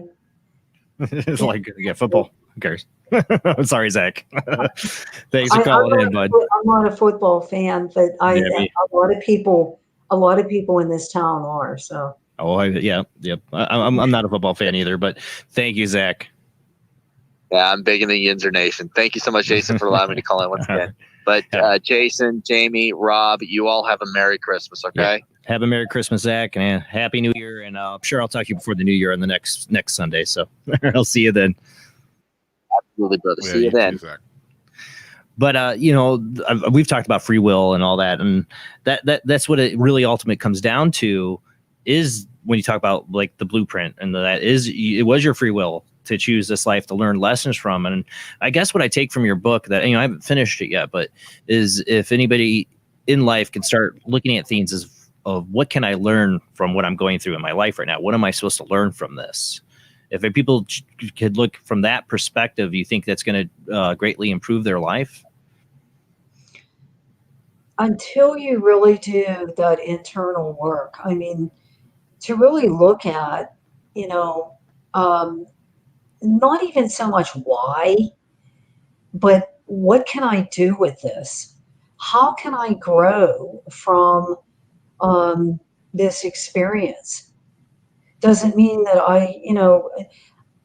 It's like, yeah, football. Who cares? I'm sorry, Zach. Thanks for calling in, bud. I'm not a football fan, but a lot of people in this town are. So. Oh, yeah. I'm not a football fan either, but thank you, Zach. Yeah, I'm big in the Yinzer Nation. Thank you so much, Jason, for allowing me to call in once again. But Jason, Jamie, Rob, you all have a Merry Christmas, okay? Yeah. Have a Merry Christmas, Zach, and Happy New Year. And I'm sure I'll talk to you before the New Year on the next Sunday. So I'll see you then. Absolutely, brother. See you then. Too, but we've talked about free will and all that, and that's what it really ultimately comes down to, is when you talk about like the blueprint, and it was your free will to choose this life to learn lessons from. And I guess what I take from your book, that I haven't finished it yet, but is if anybody in life can start looking at things of what can I learn from what I'm going through in my life right now? What am I supposed to learn from this? If people could look from that perspective, you think that's going to greatly improve their life? Until you really do that internal work, I mean, to really look at, not even so much why, but what can I do with this? How can I grow from this experience? Doesn't mean that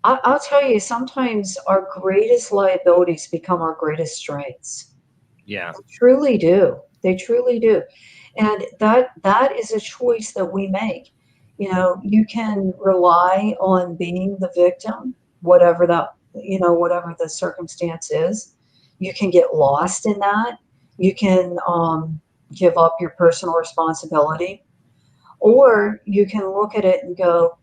I'll tell you, sometimes our greatest liabilities become our greatest strengths. Yeah. They truly do. They truly do. And that is a choice that we make. You know, you can rely on being the victim, whatever that, you know, whatever the circumstance is. You can get lost in that. You can give up your personal responsibility. Or you can look at it and go,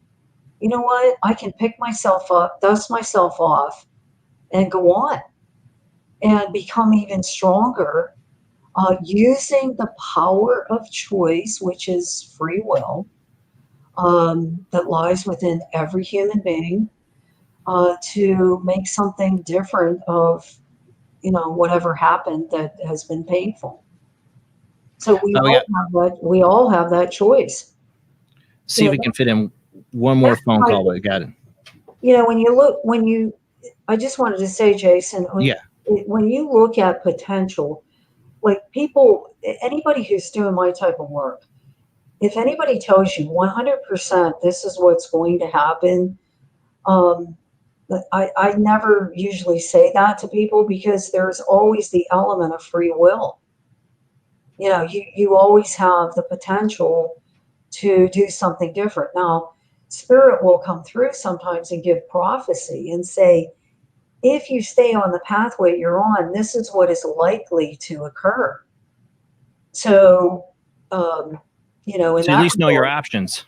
you know what? I can pick myself up, dust myself off, and go on and become even stronger using the power of choice, which is free will, that lies within every human being, to make something different of, you know, whatever happened that has been painful. So we all have that choice. See if we can fit in one more phone call. We got it. You know, I just wanted to say, Jason, when you look at potential, like anybody who's doing my type of work, if anybody tells you 100% this is what's going to happen, I never usually say that to people, because there's always the element of free will. You know, you always have the potential to do something different. Now, spirit will come through sometimes and give prophecy and say, if you stay on the pathway you're on, this is what is likely to occur. So, you know, so at least know your options.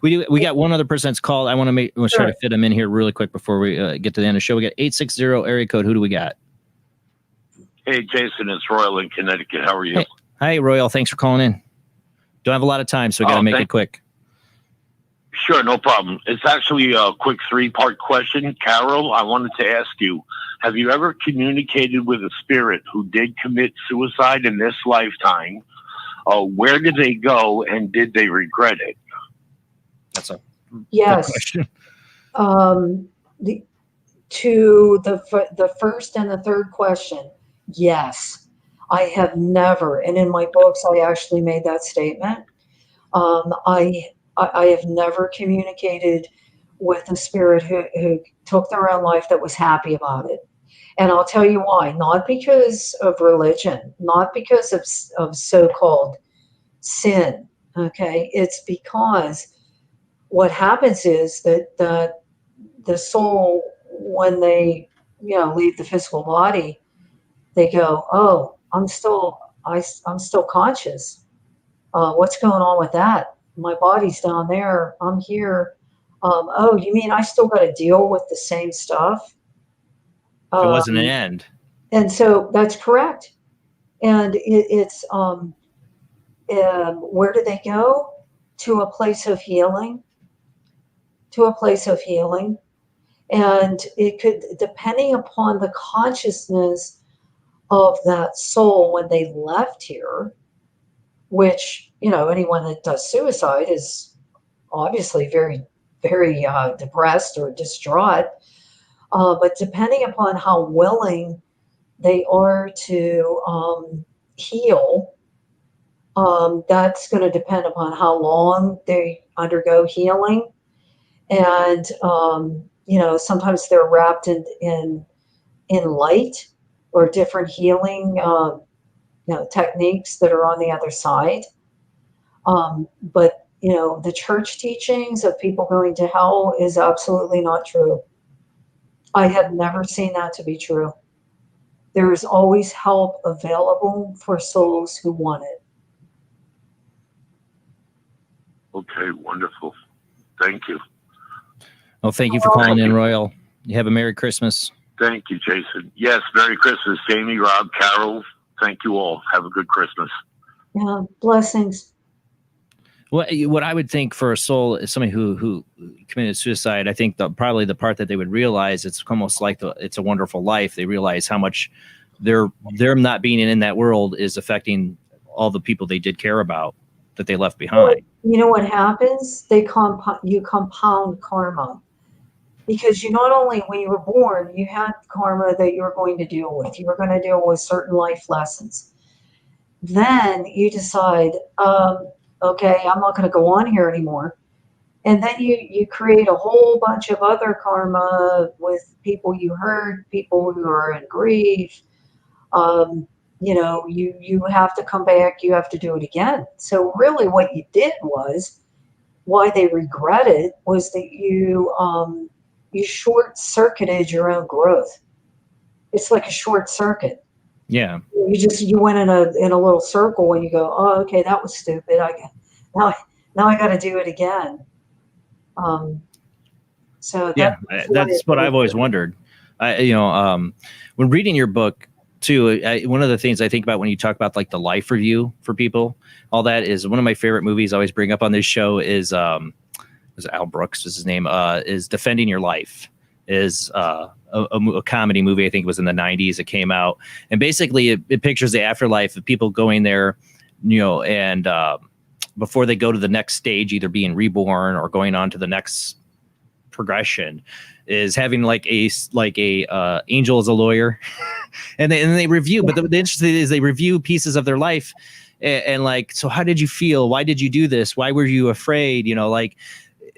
we got one other person that's called. I want to try to fit them in here really quick before we get to the end of the show. We got 860 area code. Who do we got? Hey, Jason, it's Royal in Connecticut. How are you? Hi, Royal. Thanks for calling in. Don't have a lot of time, so we got to make it quick. Sure, no problem. It's actually a quick 3-part question. Carole, I wanted to ask you, have you ever communicated with a spirit who did commit suicide in this lifetime? Where did they go, and did they regret it? That's a good question. To the first and the third question, yes. I have never, and in my books, I actually made that statement. I have never communicated with a spirit who took their own life that was happy about it. And I'll tell you why. Not because of religion, not because of so-called sin, okay? It's because what happens is that the soul, when they, you know, leave the physical body, they go, oh, I'm still conscious. What's going on with that? My body's down there. I'm here. Oh, you mean I still got to deal with the same stuff? It wasn't an end. And so that's correct. And it's where do they go? To a place of healing. To a place of healing. And it could, depending upon the consciousness of that soul when they left here, which, you know, anyone that does suicide is obviously very, very depressed or distraught. But depending upon how willing they are to heal, that's going to depend upon how long they undergo healing. And, you know, sometimes they're wrapped in light or different healing techniques that are on the other side. But, you know, the church teachings of people going to hell is absolutely not true. I have never seen that to be true. There is always help available for souls who want it. Okay, wonderful. Thank you. Well, thank you for calling in, Royal. You have a Merry Christmas. Thank you, Jason. Yes, Merry Christmas, Jamie, Rob, Carole. Thank you all. Have a good Christmas. Yeah, blessings. What I would think for a soul is somebody who committed suicide. I think probably the part that they would realize, it's almost like it's a wonderful life. They realize how much their not being in that world is affecting all the people they did care about that they left behind. You know what happens? You compound karma. Because you not only, when you were born, you had karma that you were going to deal with. You were going to deal with certain life lessons. Then you decide, okay, I'm not going to go on here anymore. And then you create a whole bunch of other karma with people you hurt, people who are in grief, you have to come back, you have to do it again. So really what you did was, why they regret it was that you short circuited your own growth. It's like a short circuit. Yeah. You went in a little circle and you go, oh, okay, that was stupid. Now I got to do it again. So that's what I've always wondered. When reading your book too, one of the things I think about when you talk about like the life review for people, all that is one of my favorite movies I always bring up on this show is Al Brooks is his name, is Defending Your Life, is a comedy movie. I think it was in the 90s. It came out, and basically it pictures the afterlife of people going there, and before they go to the next stage, either being reborn or going on to the next progression, is having like a angel as a lawyer, and they review. But the interesting thing is they review pieces of their life, and like, so how did you feel? Why did you do this? Why were you afraid?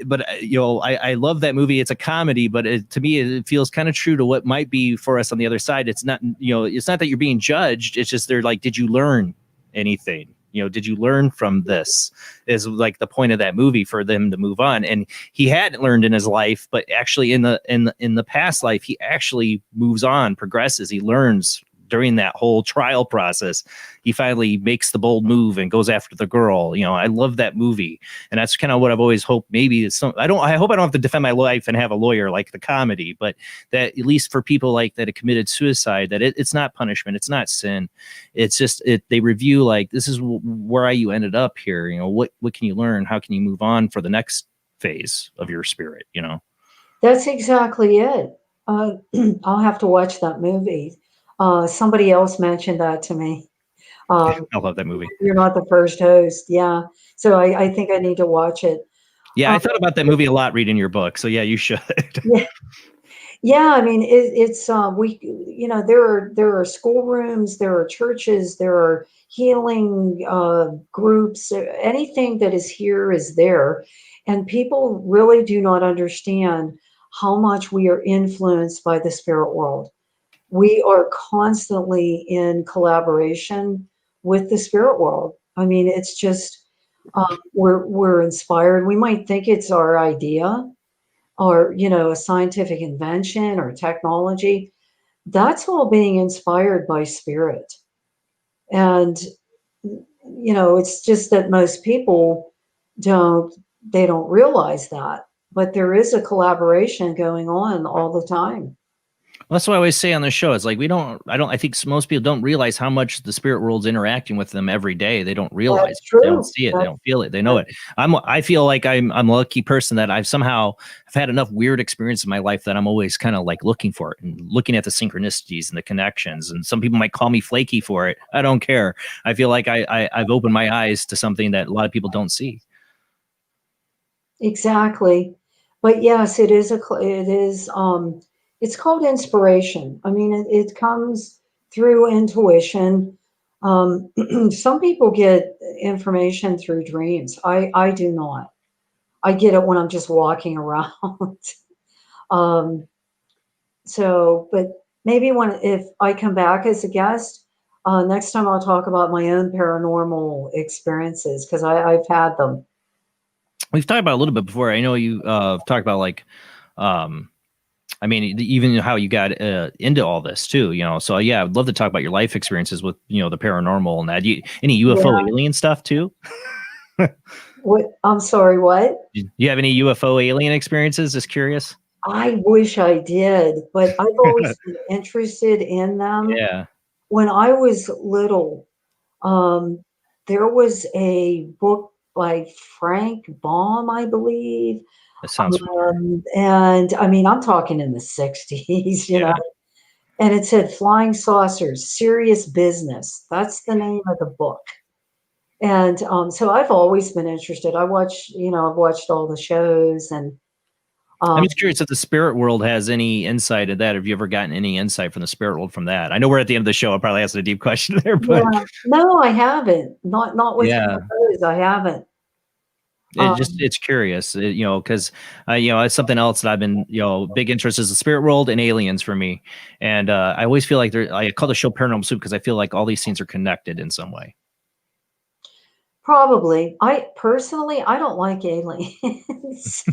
But I love that movie. It's a comedy, but to me, it feels kind of true to what might be for us on the other side. It's not, it's not that you're being judged. It's just they're like, did you learn anything? Did you learn from this? Is like the point of that movie, for them to move on. And he hadn't learned in his life, but actually in the past life, he actually moves on, progresses. He learns during that whole trial process. He finally makes the bold move and goes after the girl. I love that movie, and that's kind of what I've always hoped. Maybe it's I hope I don't have to defend my life and have a lawyer like the comedy, but that at least for people like that have committed suicide, that it's not punishment, it's not sin. It's just they review like, this is where you ended up here. What can you learn? How can you move on for the next phase of your spirit? That's exactly it. I'll have to watch that movie. Somebody else mentioned that to me. I love that movie. You're not the first host. Yeah. So I think I need to watch it. Yeah. I thought about that movie a lot reading your book. So yeah, you should. Yeah. Yeah. I mean, it's, there are schoolrooms, there are churches, there are healing groups, anything that is here is there. And people really do not understand how much we are influenced by the spirit world. We are constantly in collaboration with the spirit world. I mean, it's just, we're inspired. We might think it's our idea or, a scientific invention or technology. That's all being inspired by spirit. And, it's just that most people don't realize that, but there is a collaboration going on all the time. Well, that's what I always say on the show. It's like, I think most people don't realize how much the spirit world's interacting with them every day. They don't realize it. They don't see it. They don't feel it. They know it. I feel like I'm a lucky person that I've had enough weird experience in my life that I'm always kind of like looking for it and looking at the synchronicities and the connections. And some people might call me flaky for it. I don't care. I feel like I've opened my eyes to something that a lot of people don't see. Exactly. But yes, it is it's called inspiration. I mean, it comes through intuition. Some people get information through dreams. I do not. I get it when I'm just walking around. But maybe if I come back as a guest, next time I'll talk about my own paranormal experiences, because I've had them. We've talked about it a little bit before. I know you talked about like, even how you got into all this too, So yeah, I'd love to talk about your life experiences with, the paranormal and that. Any UFO alien stuff too? What? I'm sorry. What? Do you have any UFO alien experiences? Just curious. I wish I did, but I've always been interested in them. Yeah. When I was little, there was a book by Frank Baum, I believe. That sounds familiar. And I mean, I'm talking in the 60s, you know, and it said Flying Saucers, Serious Business. That's the name of the book. And so I've always been interested. I've watched all the shows, and I'm just curious if the spirit world has any insight of that. Have you ever gotten any insight from the spirit world from that? I know we're at the end of the show. I'll probably ask a deep question there, but no, I haven't. Not with those. I haven't. It's curious, because it's something else that I've been, big interest is the spirit world and aliens for me. And I always feel like I call the show Paranormal Soup because I feel like all these things are connected in some way. Probably. I personally, I don't like aliens. That's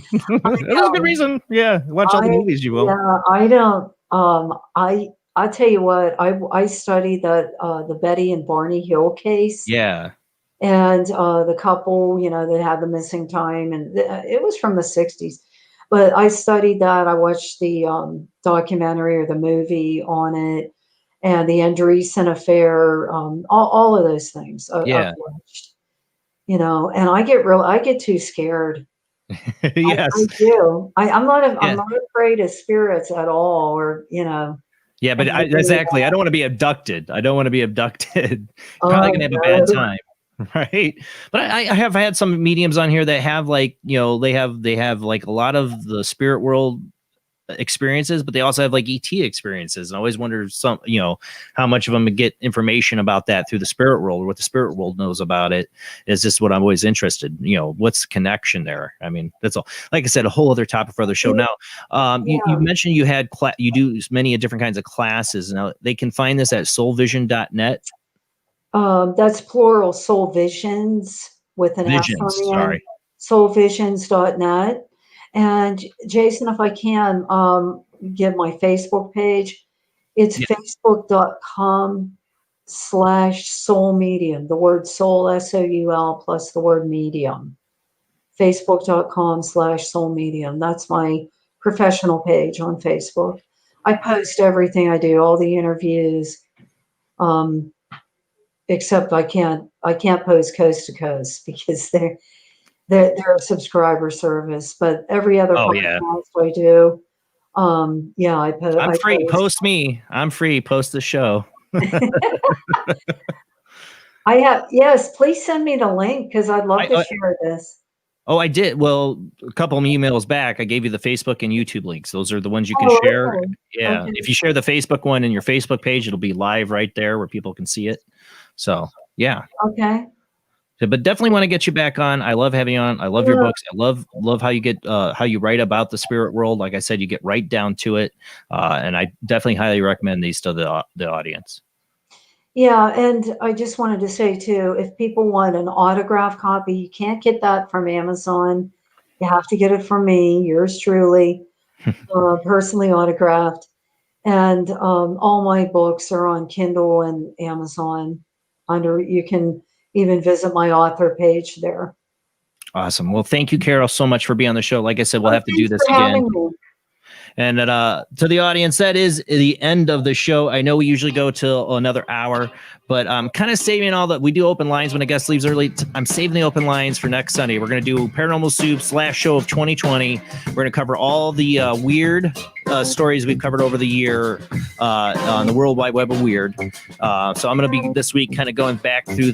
a good reason. Yeah. Watch all the movies you will. Yeah, I don't, I tell you what, I studied the Betty and Barney Hill case. Yeah. And the couple, that had the missing time, and it was from the 60s. But I studied that. I watched the documentary or the movie on it, and the Andreessen affair, all of those things. Yeah. I've watched, and I get too scared. Yes. I do. I'm not afraid of spirits at all, or Yeah, but exactly. I don't want to be abducted. Probably gonna have a bad time. Right. But I have had some mediums on here that have they have like a lot of the spirit world experiences, but they also have like ET experiences. And I always wonder how much of them get information about that through the spirit world, or what the spirit world knows about it. Is just what I'm always interested. What's the connection there? I mean, that's all. Like I said, a whole other topic for the show. Now, you mentioned you had you do many different kinds of classes. Now they can find this at soulvision.net. That's plural, Soulvisions with an S on the end. Soulvisions.net. And Jason, if I can give my Facebook page, it's facebook.com/soul medium. The word soul, SOUL, plus the word medium. Facebook.com/soul medium. That's my professional page on Facebook. I post everything I do, all the interviews. Except I can't post coast to coast because they're a subscriber service. But every other podcast I do, I post. I'm free. Post me. I'm free. Post the show. Yes. Please send me the link because I'd love to share this. Oh, I did. Well, a couple of emails back, I gave you the Facebook and YouTube links. Those are the ones you can share. Okay. Yeah. Okay. If you share the Facebook one in your Facebook page, it'll be live right there where people can see it. So, yeah. Okay. But definitely want to get you back on. I love having you on. I love your books. I love how you get how you write about the spirit world. Like I said, you get right down to it. And I definitely highly recommend these to the audience. Yeah, and I just wanted to say too, if people want an autograph copy, you can't get that from Amazon. You have to get it from me, yours truly, personally autographed. And all my books are on Kindle and Amazon. You can even visit my author page there. Awesome. Well, thank you, Carole, so much for being on the show. Like I said, we'll have to do this again. And to the audience, that is the end of the show. I know we usually go till another hour, but I'm kind of saving all that. We do open lines when a guest leaves early. I'm saving the open lines for next Sunday. We're going to do Paranormal Soup's last show of 2020. We're going to cover all the weird stories we've covered over the year on the World Wide Web of Weird. So I'm going to be this week kind of going back through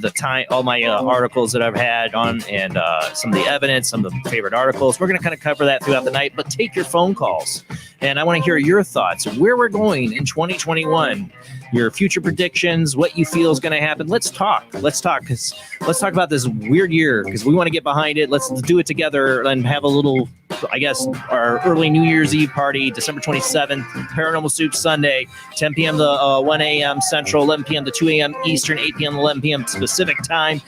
all my articles that I've had on, and some of the evidence, some of the favorite articles. We're going to kind of cover that throughout the night, but take your phone calls. And I want to hear your thoughts, where we're going in 2021, your future predictions, what you feel is going to happen. Let's talk about this weird year, because we want to get behind it. Let's do it together and have a little, I guess, our early New Year's Eve party, December 27th, Paranormal Soup Sunday, 10 p.m. to 1 a.m. Central, 11 p.m. to 2 a.m. Eastern, 8 p.m. to 11 p.m. Pacific time.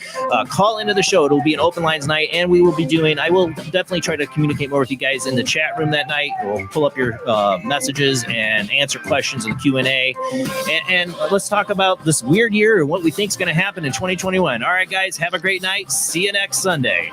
Call into the show. It'll be an open lines night, and I will definitely try to communicate more with you guys in the chat room that night. We'll pull up your messages and answer questions in the Q&A. And let's talk about this weird year and what we think is going to happen in 2021. All right, guys, have a great night. See you next Sunday.